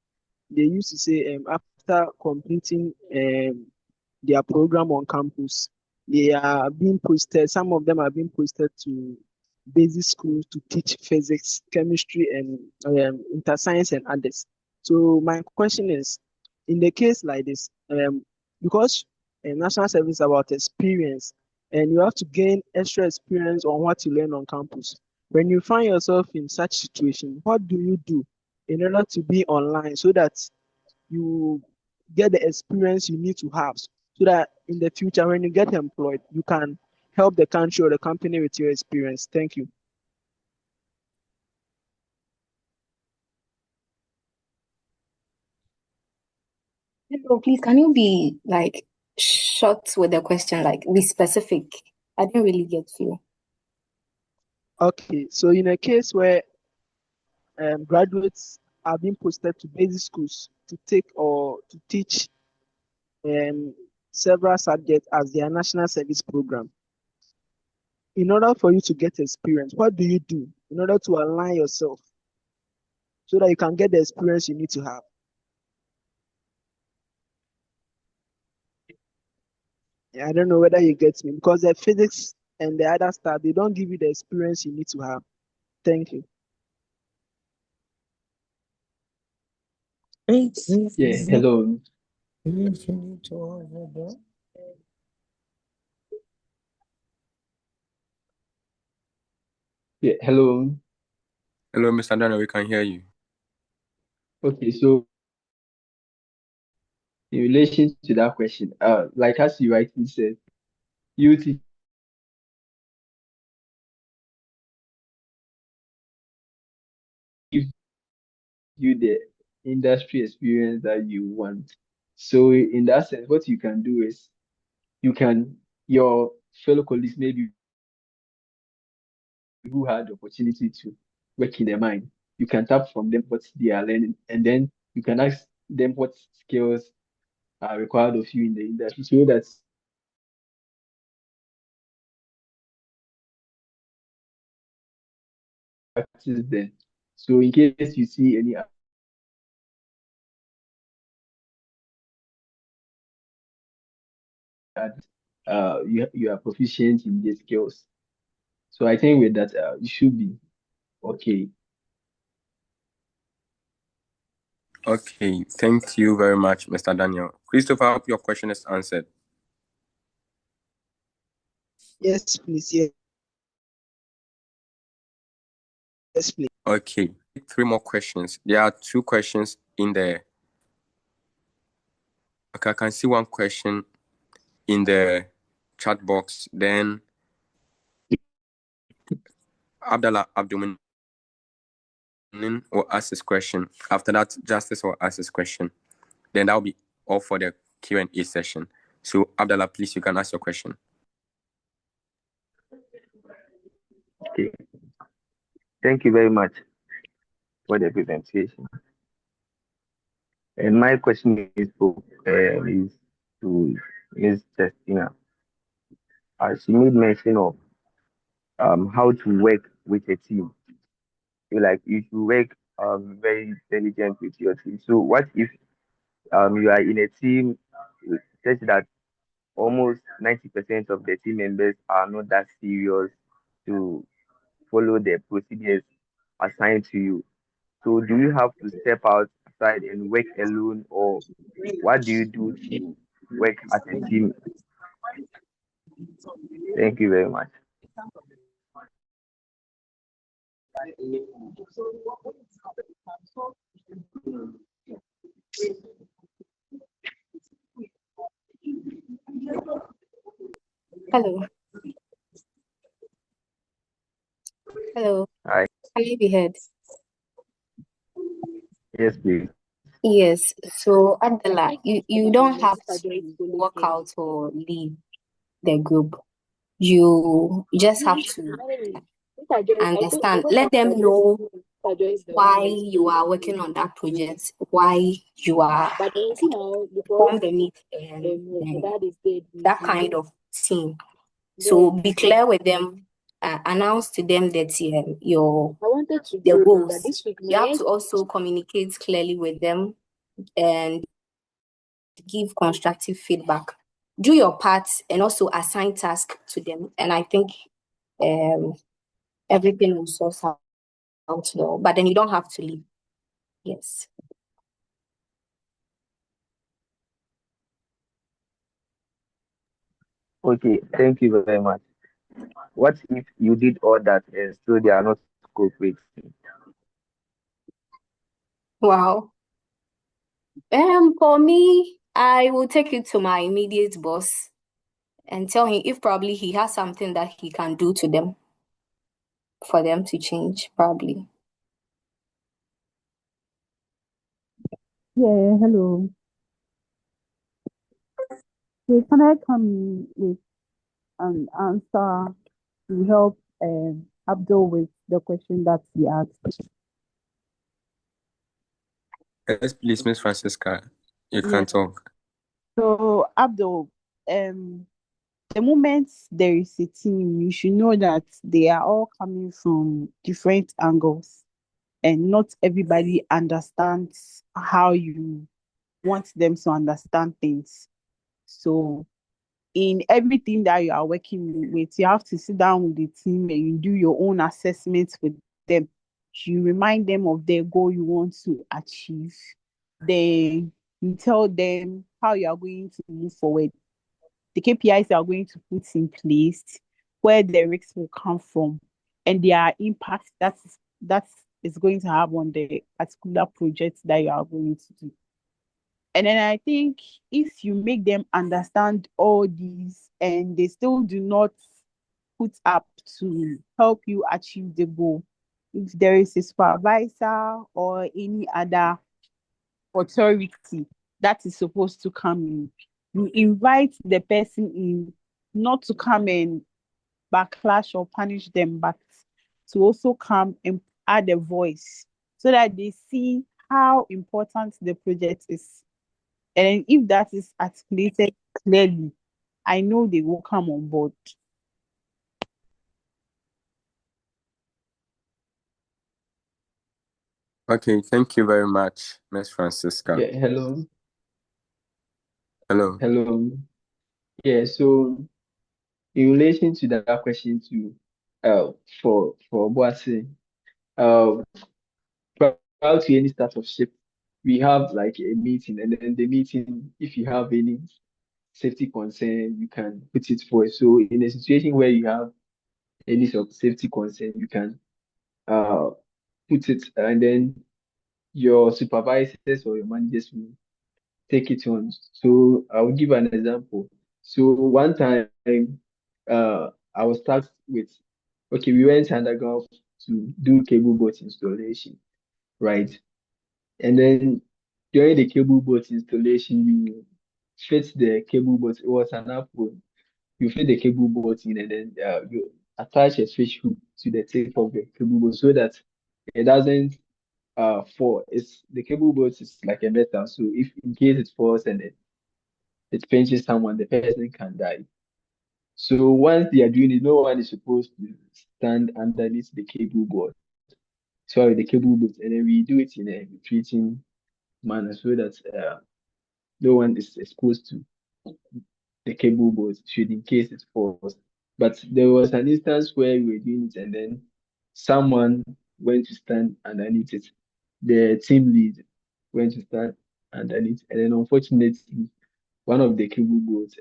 S12: they used to say after completing their program on campus, they are being posted, some of them are being posted to basic schools to teach physics, chemistry, and inter-science and others. So my question is, in the case like this, because national service is about experience, and you have to gain extra experience on what you learn on campus. When you find yourself in such situation, what do you do in order to be online so that you get the experience you need to have, so that in the future when you get employed, you can help the country or the company with your experience? Thank you.
S10: Hello, please, can you be like short with the question, like be specific? I didn't really get you.
S12: Okay, so in a case where graduates are being posted to basic schools to take or to teach several subjects as their national service program, in order for you to get experience, what do you do in order to align yourself so that you can get the experience you need to have? I don't know whether you get me, because the physics and the other stuff, they don't give you the experience you need to have. Thank you.
S8: Yeah, hello. Yeah, hello.
S2: Hello, Mr. Daniel, we can hear you.
S8: Okay, so in relation to that question, like as you rightly said, you teach give you the industry experience that you want. So in that sense, what you can do is your fellow colleagues maybe who had the opportunity to work in the mine, you can tap from them what they are learning, and then you can ask them what skills are required of you in the industry so that practice them. So in case you see any you are proficient in these skills. So I think with that you should be okay.
S2: Okay, thank you very much, Mr. Daniel. Christopher, I hope your question is answered.
S12: Yes, please. Yes. Yes, please.
S2: Okay, 3 more questions. There are 2 questions in there. Okay, I can see 1 question in the chat box. Then Abdallah Abdulmin will ask his question. After that, Justice will ask his question. Then that will be all for the Q&A session. So Abdallah, please, you can ask your question.
S1: Okay. Thank you very much for the presentation. And my question is to Ms. Justina. She made mention of how to work with a team. You should work very diligent with your team. So what if you are in a team such that almost 90% of the team members are not that serious to follow the procedures assigned to you? So do you have to step outside and work alone, or what do you do to work as a team? Thank you very much.
S10: Hello. Hello.
S1: Hi.
S10: Can you be heard?
S1: Yes, please.
S10: Yes. So, Abdullah, you don't have to walk out or leave the group. You just have to understand. Let them know why you are working on that project, why you are home the meet and that kind of thing. So be clear with them, announce to them that the goals. You have to also communicate clearly with them and give constructive feedback. Do your part and also assign tasks to them. And I think everything will sort out well. But then you don't have to leave. Yes.
S1: Okay, thank you very much. What if you did all that and still they are not cooperating?
S10: Wow. For me, I will take it to my immediate boss and tell him if probably he has something that he can do to them for them to change, probably.
S14: Yeah, hello. So can I come in with an answer to help Abdul with the question that he asked?
S2: Yes, please, Miss Francisca. You can talk.
S14: So Abdul, the moment there is a team, you should know that they are all coming from different angles, and not everybody understands how you want them to understand things. So in everything that you are working with, you have to sit down with the team and you do your own assessments with them. You remind them of their goal you want to achieve. Then you tell them how you are going to move forward, the KPIs you are going to put in place, where the risks will come from, and their impact that is going to have on the particular project that you are going to do. And then I think if you make them understand all these and they still do not put up to help you achieve the goal, if there is a supervisor or any other authority that is supposed to come in, you invite the person in, not to come and backlash or punish them, but to also come and add a voice so that they see how important the project is. And if that is articulated clearly, I know they will come on board.
S2: Okay, thank you very much, Miss Francisca.
S8: Yeah, hello.
S2: Hello.
S8: Hello. Yeah, so in relation to that question to for Obuasi, uh prior to any start of shift, we have like a meeting, and then the meeting, if you have any safety concern, you can put it forward. So in a situation where you have any sort of safety concern, you can uh put it, and then your supervisors or your managers will take it on. So I will give an example. So one time, I was tasked with, okay, we went underground to do cable box installation, right? And then during the cable box installation, you fit the cable box. It was an apple. You fit the cable box in, and then you attach a fish hook to the tip of the cable box so that it doesn't fall. It's the cable box is like a metal, so if in case it falls and it pinches someone, the person can die. So once they are doing it, no one is supposed to stand underneath the cable board. Sorry, the cable board, and then we do it in a retreating manner so that no one is exposed to the cable board should in case it falls. But there was an instance where we were doing it and then someone went to stand underneath it. The team lead went to stand underneath, and then unfortunately, one of the cable boards,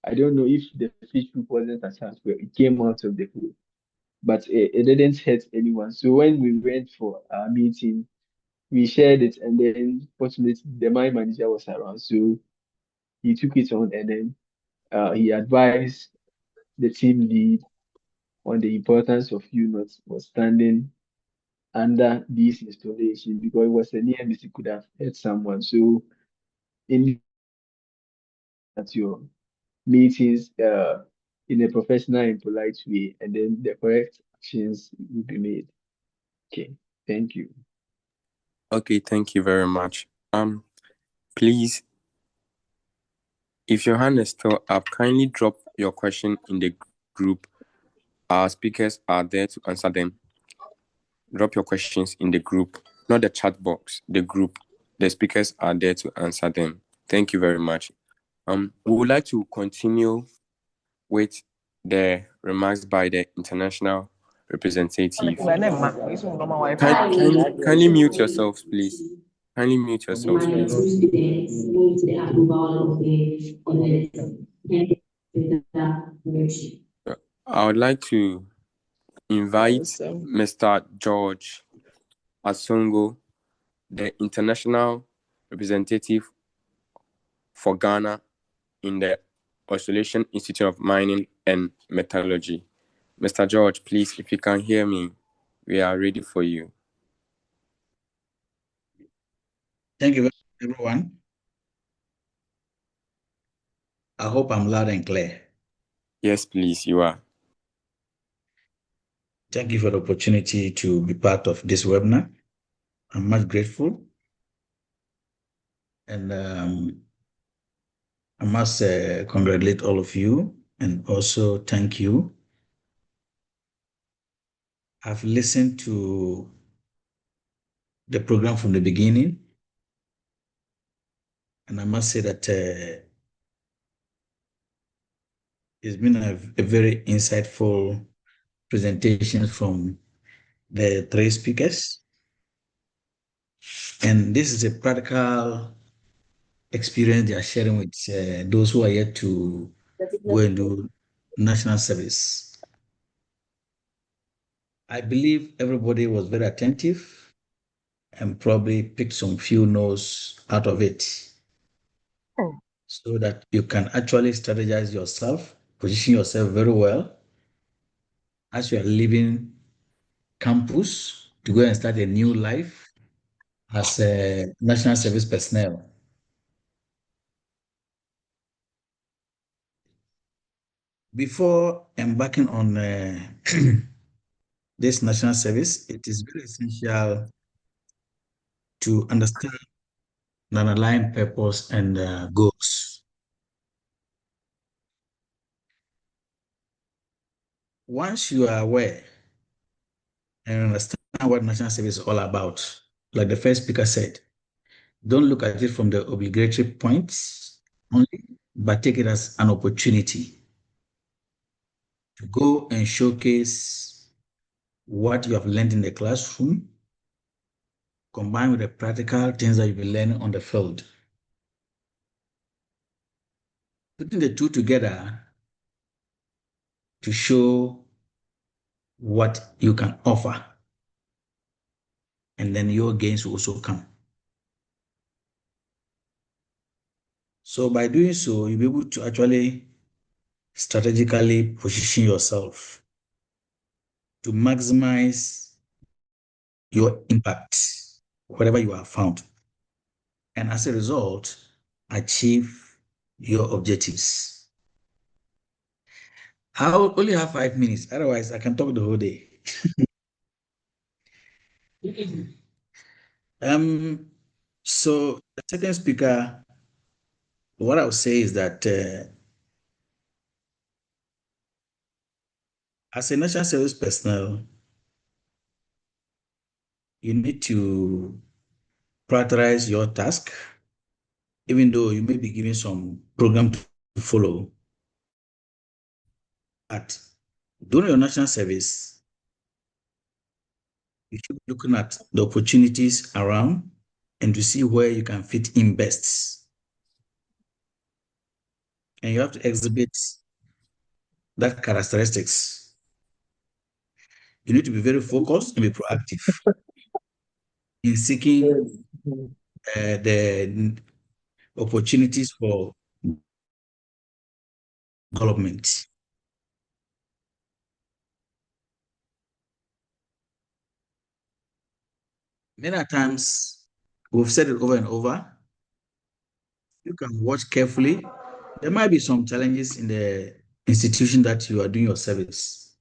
S8: I don't know if the fish hook wasn't attached, but it came out of the hole, but it didn't hurt anyone. So when we went for our meeting, we shared it, and then fortunately, the mine manager was around, so he took it on, and then he advised the team lead on the importance of you not was standing under this installation because it was a near miss, it could have hurt someone. So in at your meetings in a professional and polite way, and then the correct actions will be made. Okay, thank you.
S2: Okay, thank you very much. Please, if your hand is still up, kindly drop your question in the group. Our speakers are there to answer them. Drop your questions in the group, not the chat box, the group. The speakers are there to answer them. Thank you very much. We would like to continue with the remarks by the international representative. Kindly mute yourselves, please. Kindly mute yourselves, please. I would like to invite Mr. George Asongo, the international representative for Ghana in the Oscillation Institute of Mining and Metallurgy. Mr. George, please, if you can hear me, we are ready for you.
S15: Thank you, everyone. I hope I'm loud and clear.
S2: Yes, please, you are.
S15: Thank you for the opportunity to be part of this webinar. I'm much grateful. And I must congratulate all of you and also thank you. I've listened to the program from the beginning, and I must say that it's been a very insightful presentation from the three speakers. And this is a practical experience they are sharing with those who are yet to go and do national service. I believe everybody was very attentive and probably picked some few notes out of it so that you can actually strategize yourself, position yourself very well as you are leaving campus to go and start a new life as a national service personnel. Before embarking on this national service, it is very essential to understand the underlying purpose and goals. Once you are aware and understand what national service is all about, like the first speaker said, don't look at it from the obligatory points only, but take it as an opportunity to go and showcase what you have learned in the classroom, combined with the practical things that you've been learning on the field. Putting the two together to show what you can offer, and then your gains will also come. So by doing so, you'll be able to actually strategically position yourself to maximize your impact wherever you are found. And as a result, achieve your objectives. I only have 5 minutes, otherwise I can talk the whole day. So the second speaker, what I would say is that as a national service personnel, you need to prioritize your task, even though you may be given some program to follow. But during your national service, you should be looking at the opportunities around and to see where you can fit in best. And you have to exhibit that characteristics. You need to be very focused and be proactive in seeking the opportunities for development. Many times, we've said it over and over, you can watch carefully. There might be some challenges in the institution that you are doing your service.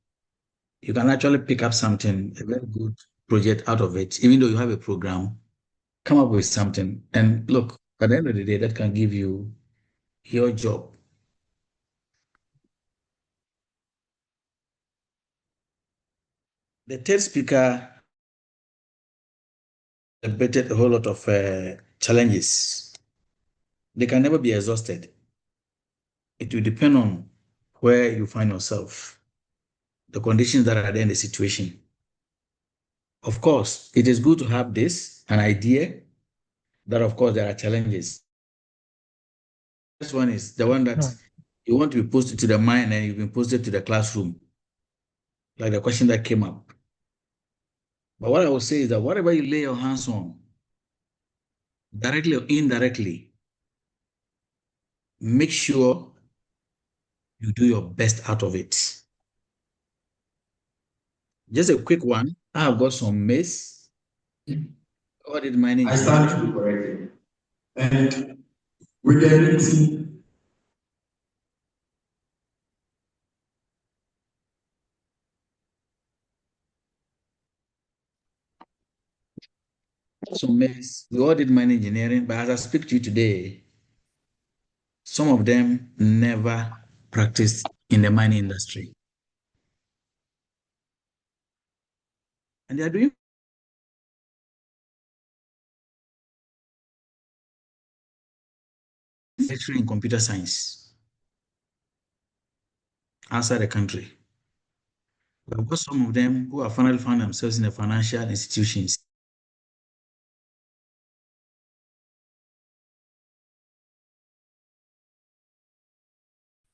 S15: You can actually pick up something, a very good project out of it, even though you have a program, come up with something. And look, at the end of the day, that can give you your job. The third speaker debated a whole lot of challenges. They can never be exhausted. It will depend on where you find yourself, the conditions that are there in the situation. Of course, it is good to have an idea that, of course, there are challenges. This one is the one that you want to be posted to the mind and you've been posted to the classroom, like the question that came up. But what I will say is that whatever you lay your hands on, directly or indirectly, make sure you do your best out of it. Just a quick one. I have got some maize. Audit mining.
S16: I stand to be corrected. And with the meeting,
S15: some maize. We all did mine engineering, but as I speak to you today, some of them never practiced in the mining industry. And they are doing lecturing in computer science outside the country. We've got some of them who have finally found themselves in the financial institutions.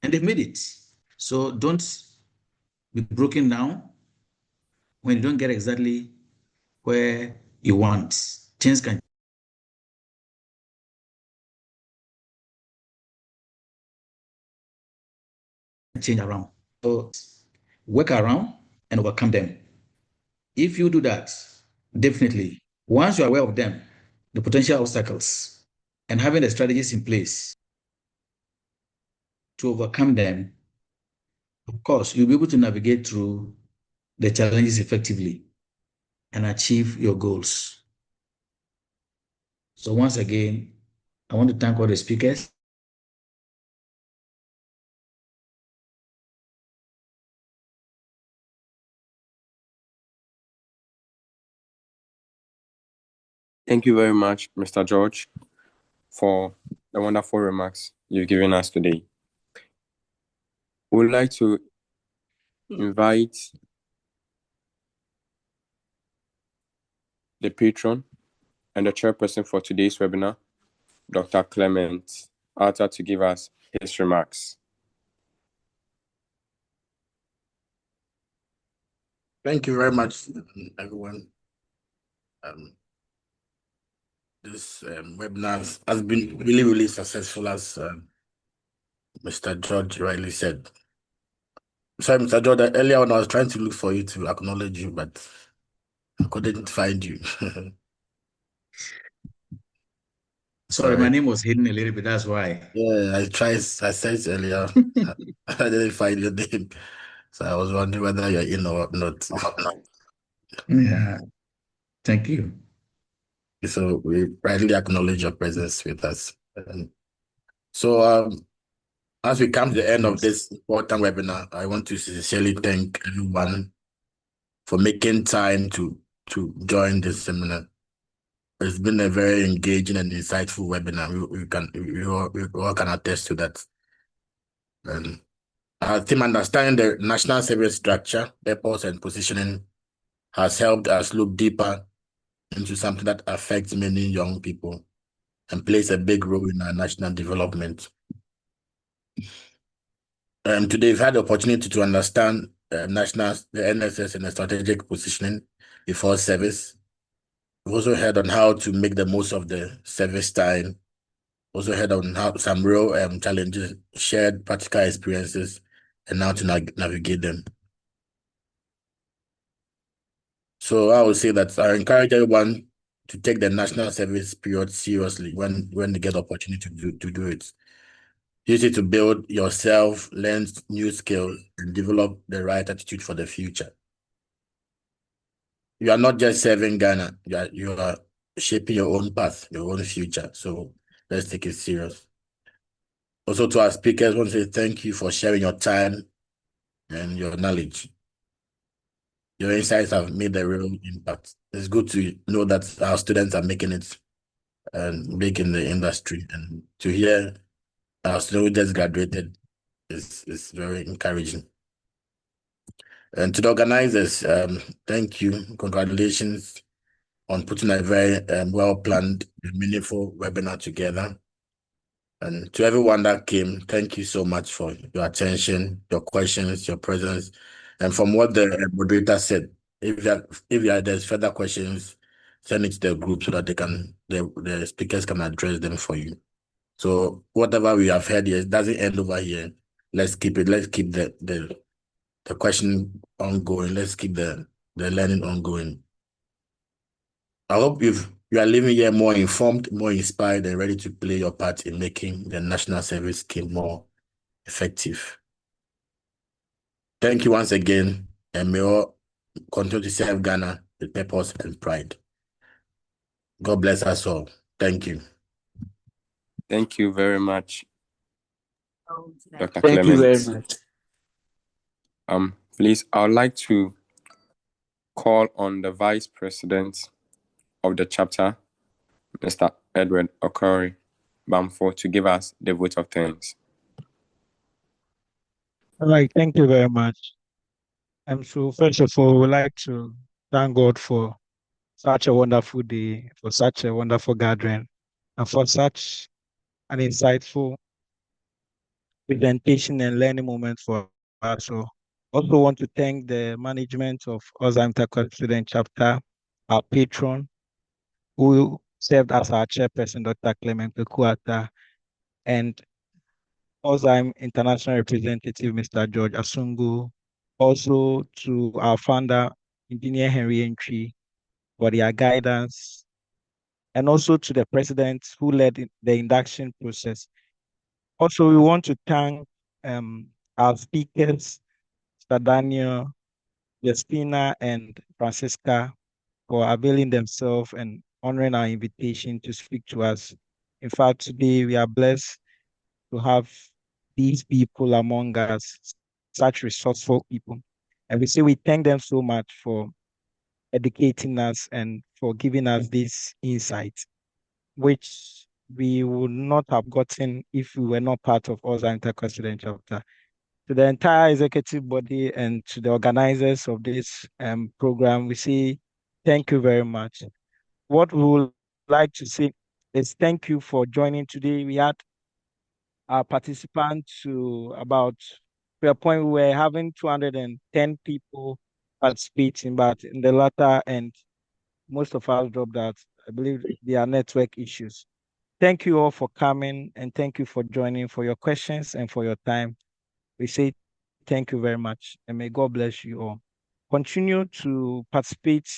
S15: And they've made it. So don't be broken down when you don't get exactly where you want. Things can change around. So work around and overcome them. If you do that, definitely, once you're aware of them, the potential obstacles, and having the strategies in place to overcome them, of course, you'll be able to navigate through the challenges effectively and achieve your goals. So once again, I want to thank all the speakers.
S2: Thank you very much, Mr. George, for the wonderful remarks you've given us today. We would like to invite the patron and the chairperson for today's webinar, Dr. Clement Arthur, to give us his remarks.
S7: Thank you very much, everyone. This webinar has been really, really successful, as Mr. George rightly said. Sorry, Mr. George, earlier on I was trying to look for you to acknowledge you, but I couldn't find you.
S15: Sorry, my name was hidden a little bit, that's why.
S7: Yeah, I searched earlier. I didn't find your name. So I was wondering whether you're in or not.
S15: Yeah, thank you.
S7: So we rightly acknowledge your presence with us. As we come to the end of this important webinar, I want to sincerely thank everyone for making time to join this seminar. It's been a very engaging and insightful webinar. We all can attest to that. Our team understanding the national service structure, purpose, and positioning has helped us look deeper into something that affects many young people and plays a big role in our national development. Today, we've had the opportunity to understand the NSS and the strategic positioning before service. We've also heard on how to make the most of the service time. Also heard on how some real challenges, shared practical experiences, and how to navigate them. So I would say that I encourage everyone to take the national service period seriously when they get the opportunity to do it. Use it to build yourself, learn new skills, and develop the right attitude for the future. You are not just serving Ghana, you are shaping your own path, your own future. So let's take it serious. Also, to our speakers, I want to say thank you for sharing your time and your knowledge. Your insights have made a real impact. It's good to know that our students are making it and big in the industry, and to hear our students who just graduated is very encouraging. And to the organizers, thank you. Congratulations on putting a very well-planned and meaningful webinar together. And to everyone that came, thank you so much for your attention, your questions, your presence. And from what the moderator said, if there's further questions, send it to the group so that the speakers can address them for you. So whatever we have heard here, it doesn't end over here. Let's keep it. Let's keep the question ongoing. Let's keep the learning ongoing. I hope you are leaving here more informed, more inspired, and ready to play your part in making the national service scheme more effective. Thank you once again, and may all continue to serve Ghana with purpose and pride. God bless us all. Thank you.
S2: Thank you very much, Dr.
S8: Thank
S2: Clement.
S8: you very much.
S2: Please, I would like to call on the Vice President of the chapter, Mr. Edward Okori Bamfo, to give us the vote of thanks.
S6: All right, thank you very much. So first of all, we'd like to thank God for such a wonderful day, for such a wonderful gathering, and for such an insightful presentation and learning moment for us. So also want to thank the management of AusIMM Tarkwa Student Chapter, our patron, who served as our chairperson, Dr. Clement Pekuata, and AusIMM International Representative, Mr. George Asungu, also to our founder, Engineer Henry Entry, for their guidance, and also to the president who led the induction process. Also, we want to thank our speakers, Mr. Daniel, Justina, and Francisca, for availing themselves and honoring our invitation to speak to us. In fact, today we are blessed to have these people among us, such resourceful people. And we say we thank them so much for educating us and for giving us this insight, which we would not have gotten if we were not part of AusIMM Tarkwa Student Chapter. To the entire executive body and to the organizers of this program, we say thank you very much. What we would like to say is thank you for joining today. We had our participants to a point we were having 210 people participating, but in the latter end, most of us dropped out. I believe there are network issues. Thank you all for coming and thank you for joining, for your questions and for your time. We say thank you very much and may God bless you all. Continue to participate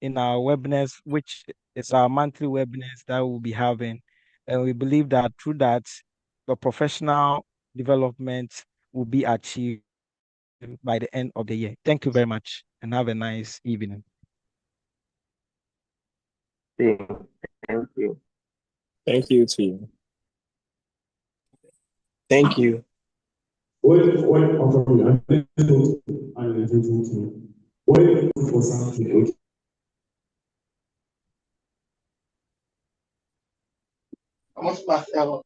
S6: in our webinars, which is our monthly webinars that we'll be having. And we believe that through that, the professional development will be achieved by the end of the year. Thank you very much and have a nice evening.
S1: Thank you.
S2: Thank you too.
S17: Thank you.
S16: What for something?
S9: Vamos pasar.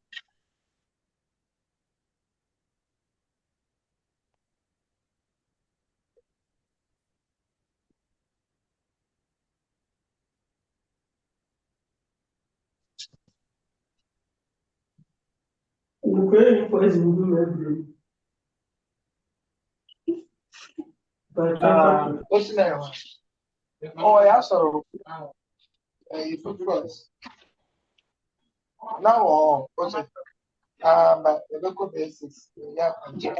S9: What's the name? Oh, yeah, so you put first. Now, what's it? But the local basics, yeah, okay.